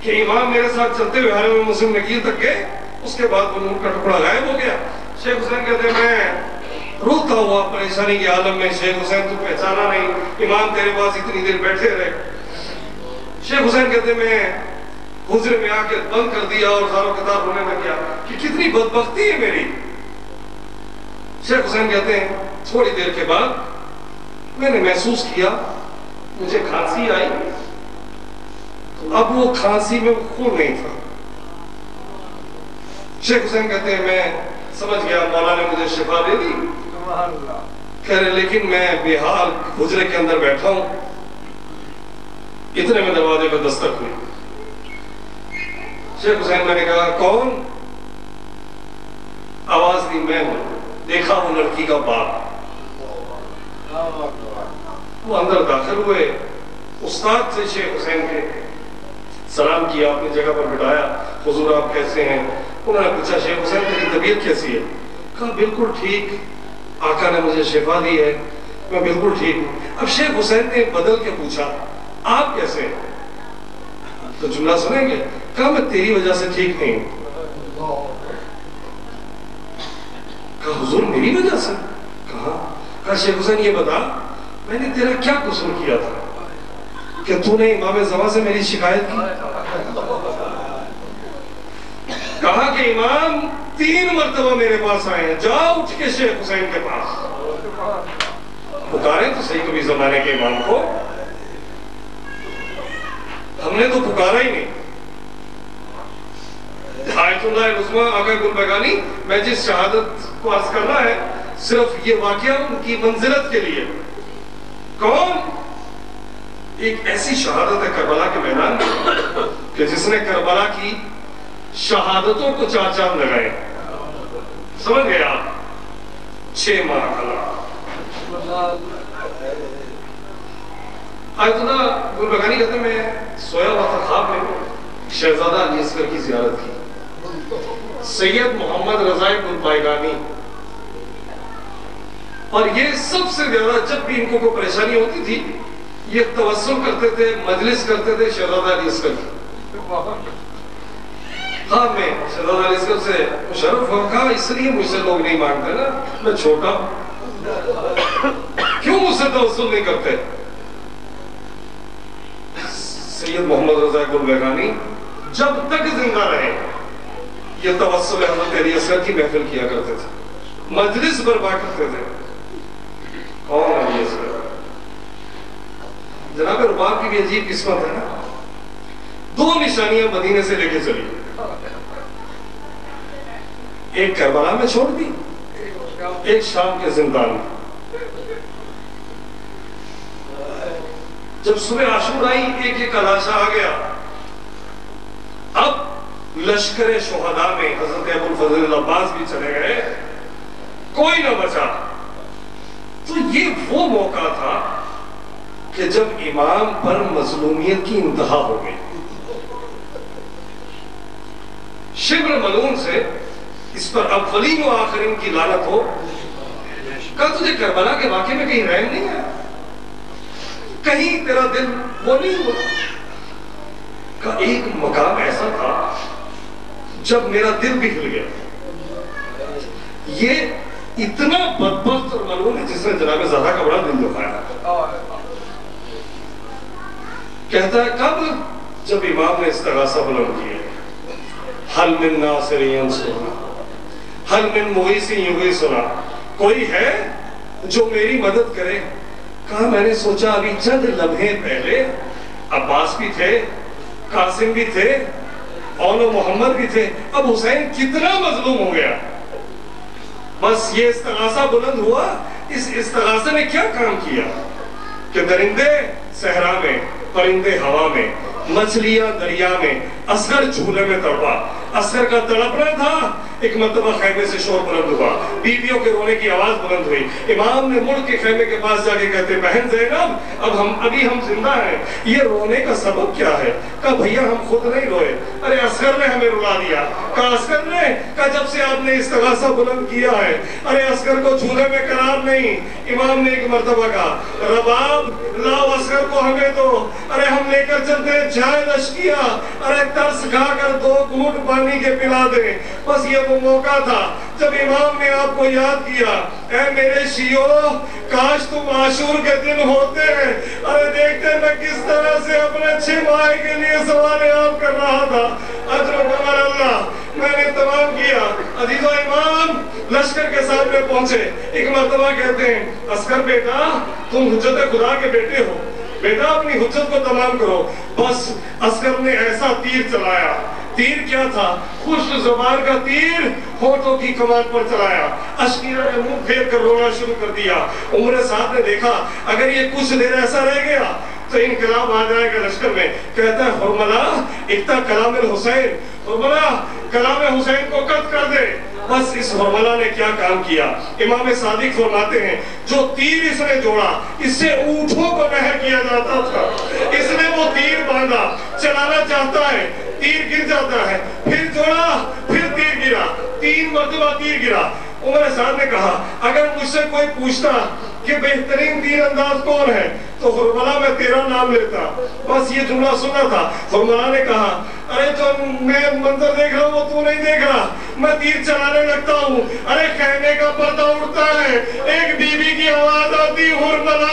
A: کہ امام میرے ساتھ چلتے ہوئے حرم مسلم نکیل تک گئے, اس کے بعد وہ نور کا ٹکڑا غائب ہو گیا. شیخ حسین کہتے ہیں میں روتا ہوا پریشانی کے عالم میں, شیخ حسین تو پہچانا نہیں, امام تیرے پاس اتنی دیر بیٹھے رہے. شیخ حسین کہتے ہیں میں حجرے میں آ کے بند کر دیا اور زاروں قطار رونے لگ گیا کہ کتنی بدبختی ہے میری. شیخ حسین کہتے ہیں تھوڑی دیر کے بعد میں نے محسوس کیا مجھے کھانسی آئی. اب وہ کھانسی میں خون نہیں تھا. شیخ حسین کہتے ہیں میں سمجھ گیا مولا نے مجھے شفا دے دی. کہہ رہے لیکن میں بےحال حجرے کے اندر بیٹھا ہوں. اتنے میں دروازے پہ دستک ہوئی. شیخ حسین میں نے کہا کون؟ آواز دی میں ہوں. دیکھا وہ لڑکی کا باپ. وہ اندر داخل ہوئے, استاد تھے شیخ حسین کے. سلام کیا, اپنی جگہ پر بٹھایا, حضور آپ کیسے ہیں؟ انہوں نے پوچھا شیخ حسین تیری طبیعت کیسی ہے؟ کہا بالکل ٹھیک, آقا نے مجھے شفا دی ہے, میں بالکل ٹھیک ہوں. اب شیخ حسین نے بدل کے پوچھا آپ کیسے ہیں؟ تو جملہ سنیں گے. کہا میں تیری وجہ سے ٹھیک نہیں ہوں. کہا حضور میری وجہ سے؟ کہا شیخ حسین یہ بتا میں نے تیرا کیا قصور کیا تھا کہ تو نے امام زمان سے میری شکایت کی؟ کہا کہ امام 3 مرتبہ میرے پاس آئے ہیں, جاؤ اٹھ کے شیخ حسین کے پاس. پکارے تو صحیح کبھی زمانے کے امام کو, ہم نے تو پکارا ہی نہیں. آیت اللہ العظمیٰ آقا گل بگانی, میں جس شہادت کو عرض کرنا ہے صرف یہ واقعہ ان کی منزلت کے لیے. کون؟ ایک ایسی شہادت ہے کربلا کے میدان میں کہ جس نے کربلا کی شہادتوں کو 4 چاند لگائے. سمجھ گئے آپ؟ 6 ماہ کلا. آیت اللہ گل بگانی کہتے ہیں میں سویا ہوا تھا خواب میں, شہزادہ علی اصغر کی زیارت کی. سید محمد رضا گل بگانی, اور یہ سب سے زیادہ جب بھی ان کو کوئی پریشانی ہوتی تھی یہ توسل کرتے تھے, مجلس کرتے تھے شہزادہ علی اصغر کی. ہاں میں شہزادہ علی اصغر سے مشرف ہو, کہا اس لیے مجھ سے لوگ نہیں مانگتے نا, میں چھوٹا ہوں, کیوں مجھ سے توسل نہیں کرتے؟ سید محمد رضا گل بگانی جب تک زندہ رہے یہ توسل حضرت علی اصغر کی محفل کیا کرتے تھے, مجلس برپا کرتے تھے. کون علی اصغر؟ جناب رباب کی بھی عجیب قسمت ہے نا, 2 نشانیاں مدینے سے لے کے چلی, ایک کربلا میں چھوڑ دی, ایک شام کے زندان میں. جب صبح عاشور آئی ایک ایک لاشا آ گیا. اب لشکر شہداء میں حضرت ابو الفضل العباس بھی چلے گئے, کوئی نہ بچا. تو یہ وہ موقع تھا کہ جب امام پر مظلومیت کی انتہا ہو گئی. شبر ملعون سے اس پر اولین و آخرین کی لعنت ہو. کہا تجھے کربلا کے واقعے میں کہیں رحم نہیں ہے؟ کہیں تیرا دل وہ نہیں ہوا؟ کہا ایک مقام ایسا تھا جب میرا دل بھی ہل گیا. یہ اتنا بدبخت اور ملعون ہے جس نے جناب زہرا کا بڑا دل دکھایا. کہتا ہے کب؟ جب امام نے استغاثہ بلند کیا, حل من ناصر ینصرنا, حل من مغیث یغیثنا, کوئی ہے جو میری مدد کرے. کہا میں نے سوچا ابھی چند لمحے پہلے عباس بھی تھے, قاسم بھی تھے, اور محمد بھی تھے, اب حسین کتنا مظلوم ہو گیا. بس یہ استغاثہ بلند ہوا. اس استغاثہ نے کیا کام کیا کہ درندے صحرا میں, پرندے ہوا میں, مچھلیاں دریا میں, اصغر جھولے میں تڑپا. اصغر کا تڑپنا تھا. ایک مرتبہ خیمے سے شور بلند ہوا, بیویوں کے رونے کی آواز بلند ہوئی. امام نے مڑ کے خیمے کے پاس جا کے کہتے بہن زینب ابھی ہم زندہ ہیں, یہ رونے کا سبب کیا ہے؟ کہا بھیا ہم خود نہیں روئے, ارے اصغر نے ہمیں رلا دیا. کہا اصغر نے؟ کہا جب سے آپ نے استغاثہ بلند کیا ہے, ارے اصغر کو جھولے میں قرار نہیں. امام نے ایک مرتبہ کہا رباب لاؤ اصغر کو ہمیں دو, ارے ہم لے کر چلتے جائے لشکیا, ارے ترس کھا کر 2 گھونٹ پانی کے پلا دیں. بس یہ وہ موقع تھا جب امام نے آپ کو یاد کیا. اے میرے شیعو, کاش تم عاشور کے دن ہوتے ہیں, ارے دیکھتے میں کس طرح سے اپنے 6 ماہ کے لیے سوال آپ کر رہا تھا. اجر و کمال اللہ, میں نے تمام کیا. عزیزو امام لشکر کے سامنے پہنچے. ایک مرتبہ کہتے ہیں اصغر بیٹا تم حجت خدا کے بیٹے ہو, بیٹا اپنی حجت کو تمام کرو. بس اصغر نے ایسا تیر چلایا. تیر کیا تھا؟ خشک زبان کا تیر ہونٹوں کی کمان پر چلایا. اشکیرہ نے منہ پھیر کر رونا شروع کر دیا. عمر سعد نے دیکھا اگر یہ کچھ دیر ایسا رہ گیا تو انقلاب آ جائے گا لشکر میں. کہتا ہے حرملہ اکتا کلام الحسین, حرملہ کلام حسین کو قطع کر دے. بس اس حرملہ نے کیا کام کیا؟ امام صادق فرماتے ہیں جو تیر اس نے جوڑا اس سے اونٹوں کو نہر کیا جاتا تھا. اس نے وہ تیر باندھا, چلانا چاہتا ہے, تیر گر جاتا ہے, پھر جوڑا, پھر تیر گرا, 3 مرتبہ تیر گرا. عمر سعد نے کہا اگر مجھ سے کوئی پوچھتا کہ بہترین تیر انداز کون ہے تو حرملہ میں تیرا نام لیتا. بس یہ جملہ سنا تھا. حرملہ نے کہا ارے جو میں منظر دیکھ رہا ہوں وہ تو نہیں دیکھ رہا, میں تیر چلانے لگتا ہوں. ارے خیمے کا پردہ اڑتا ہے, ایک بی بی کی آواز آتی حرملہ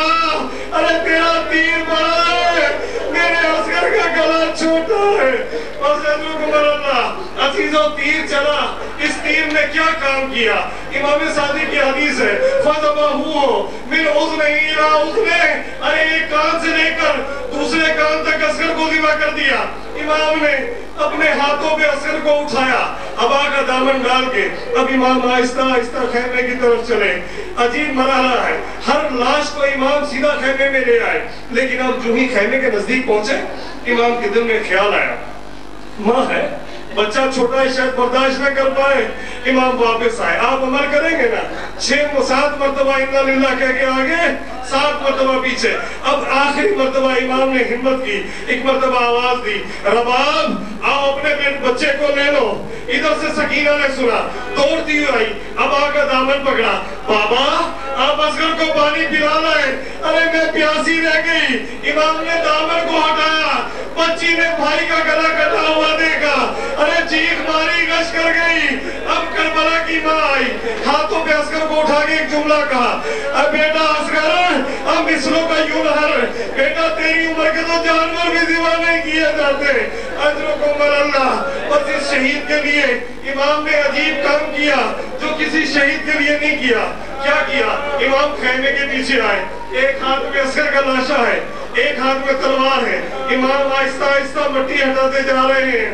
A: ارے تیرا تیر بڑا ہے, میرے اصغر کا گلا چھوٹا ہے. بس اجرکم اللہ عزیزو تیر چلا. اس تیر نے کیا کام کیا؟ امام صادق کی حدیث ہے فَذَبَحُوهُ مِنْ أُذْنِهِ إِلَىٰ أُذْنِهِ, ارے ایک کان سے لے کر دوسرے کان تک اصغر کو ذبح کر دیا. امام نے اپنے ہاتھوں پہ اصغر کو اٹھایا, ابا کا دامن ڈال کے. اب امام آہستہ آہستہ خیمے کی طرف چلے. عجیب مرحلہ ہے, ہر لاش کو امام سیدھا خیمے میں لے آئے. لیکن اب جو ہی خیمے کے نزدیک پہنچے امام کے دل میں خیال آیا ماں ہے, بچہ چھوٹا ہے شاید برداشت نہ کر پائے. امام واپس آئے. آپ عمل کریں گے نا 7 مرتبہ انا للہ کہہ کے آگے, 7 مرتبہ پیچھے. اب آخری مرتبہ امام نے ہمت کی, ایک مرتبہ آواز دی رباب آؤ اپنے بچے کو لے لو. ادھر سے سکینہ نے سنا, دوڑتی ہوئی آئی, ابا کا دامن پکڑا. بابا آپ اصغر کو پانی پلا لائیں. ارے میں پیاسی رہ گئی. امام نے دامن کو ہٹایا, بچی نے بھائی کا گلا کٹا ہوا دیکھا, ارے چیخ ماری گش کر گئی. اب کربلا کی ماں آئی, ہاتھوں پہ اصغر کو اٹھا کے ایک جملہ کہا اب بیٹا اصغر اب مثلوں کا یوں نہر, بیٹا تیری عمر کے تو جانور بھی ذبح نہیں کیے جاتے. اجرکم اللہ. بس اس شہید کے لیے امام نے عجیب کام کیا جو کسی شہید کے لیے نہیں کیا. کیا کیا؟ امام خیمے کے پیچھے آئے, ایک ہاتھ میں اصغر کا لاشا ہے, ایک ہاتھ میں تلوار ہے. امام آہستہ آہستہ مٹی ہٹاتے جا رہے ہیں.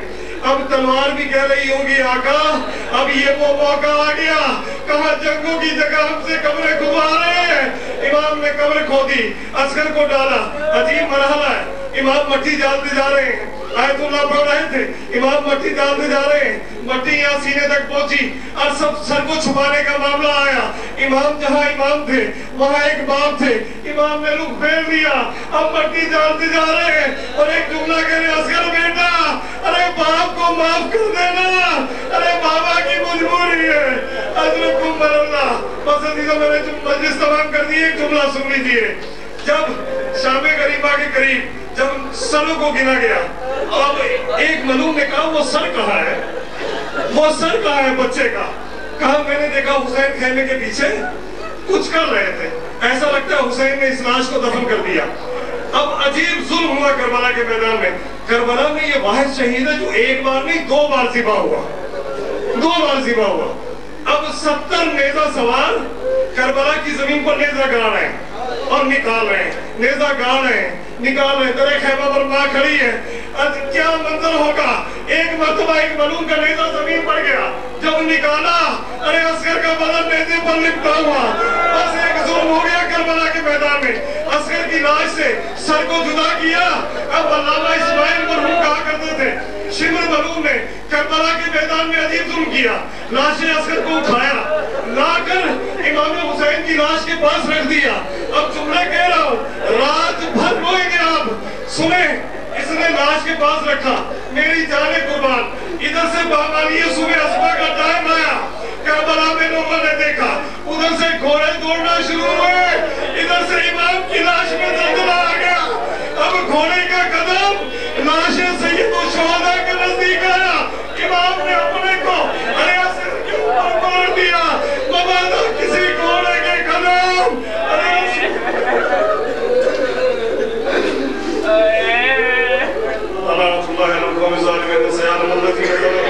A: اب تلوار بھی کہہ رہی ہوگی آقا اب یہ وہ موقع آ گیا, کہاں جنگوں کی جگہ ہم سے قبریں کھدوا رہے ہیں. امام نے قبر کھودی, اصغر کو ڈالا. عجیب مرحلہ ہے. امام مٹی ڈالتے جا رہے ہیں, آیت اللہ پڑھ رہے تھے, امام مٹی ڈالتے جا رہے ہیں. مٹی یہاں سینے تک پہنچی اور سب سر کو چھپانے کا معاملہ آیا. امام جہاں امام تھے وہاں ایک باپ تھے. امام نے رخ پھیر دیا, اب مٹی ڈالتے جا رہے ہیں اور ایک جملہ کہہ رہے اصغر بیٹا ارے باپ کو معاف کر دینا, ارے بابا کی مجبوری ہے. اجرکم اللہ. بس عزیزو میں نے مجلس تمام کر دی, ایک جملہ سن لیجیے. جب شام غریبہ کے قریب جب سروں کو گنا گیا, اب ایک ملوم نے کہا وہ سر کہاں ہے, وہ سر کہاں ہے بچے کا. کہا میں نے دیکھا حسین خیمے کے پیچھے کچھ کر رہے تھے, ایسا لگتا ہے حسین نے اس لاش کو دفن کر دیا. اب عجیب ظلم ہوا کربلا کے میدان میں. کربلا میں یہ واحد شہید ہے جو ایک بار نہیں 2 بار ذبح ہوا, 2 بار ذبح ہوا. اب 70 نیزہ سوار کربلا کی زمین پر نیزہ گاڑ رہے ہیں اور نکال رہے ہیں، نیزہ گاڑ رہے ہیں، نکال رہے ہیں، در خیمہ پر ماں کھڑی ہے. کیا منظر ہوگا؟ ایک مرتبہ ایک ملعون کا نیزہ زمین پر گیا، جب نکالا ارے عسکر کا بدن نیزے پر لپٹا ہوا. بس ایک ظلم ہو گیا کربلا کے میدان میں، عسکر کی لاش سے سر کو جدا کیا. اب علامہ اسماعیل مرحوم کہا کرتے تھے شمر ملعون نے کربلا کے میدان میں عجیب ظلم کیا، لاش عسکر کو اٹھایا، لا کر امام حسین کی لاش کے پاس رکھ دیا. اب جملہ کہہ رہا ہوں، رات بھر روئیں گے آپ. سنیں، اس نے لاش کے پاس رکھا، میری جان قربان. ادھر سے باقالی صبح اصبح کا ٹائم آیا، کربلا میں لوگوں نے دیکھا، ادھر سے گھوڑے دوڑنا شروع ہوئے، ادھر سے امام کی لاش میں زلزلہ آ گیا. اب گھوڑے کا قدم لاش سید الشہداء کے نزدیک آیا. امام نے اپنے کو ارے عسکر کے اوپر مار دیا، مبادا کسی گھوڑے کے قدم اللہ رسول اللہ علیہ وسلم ظالمین سیالم الذین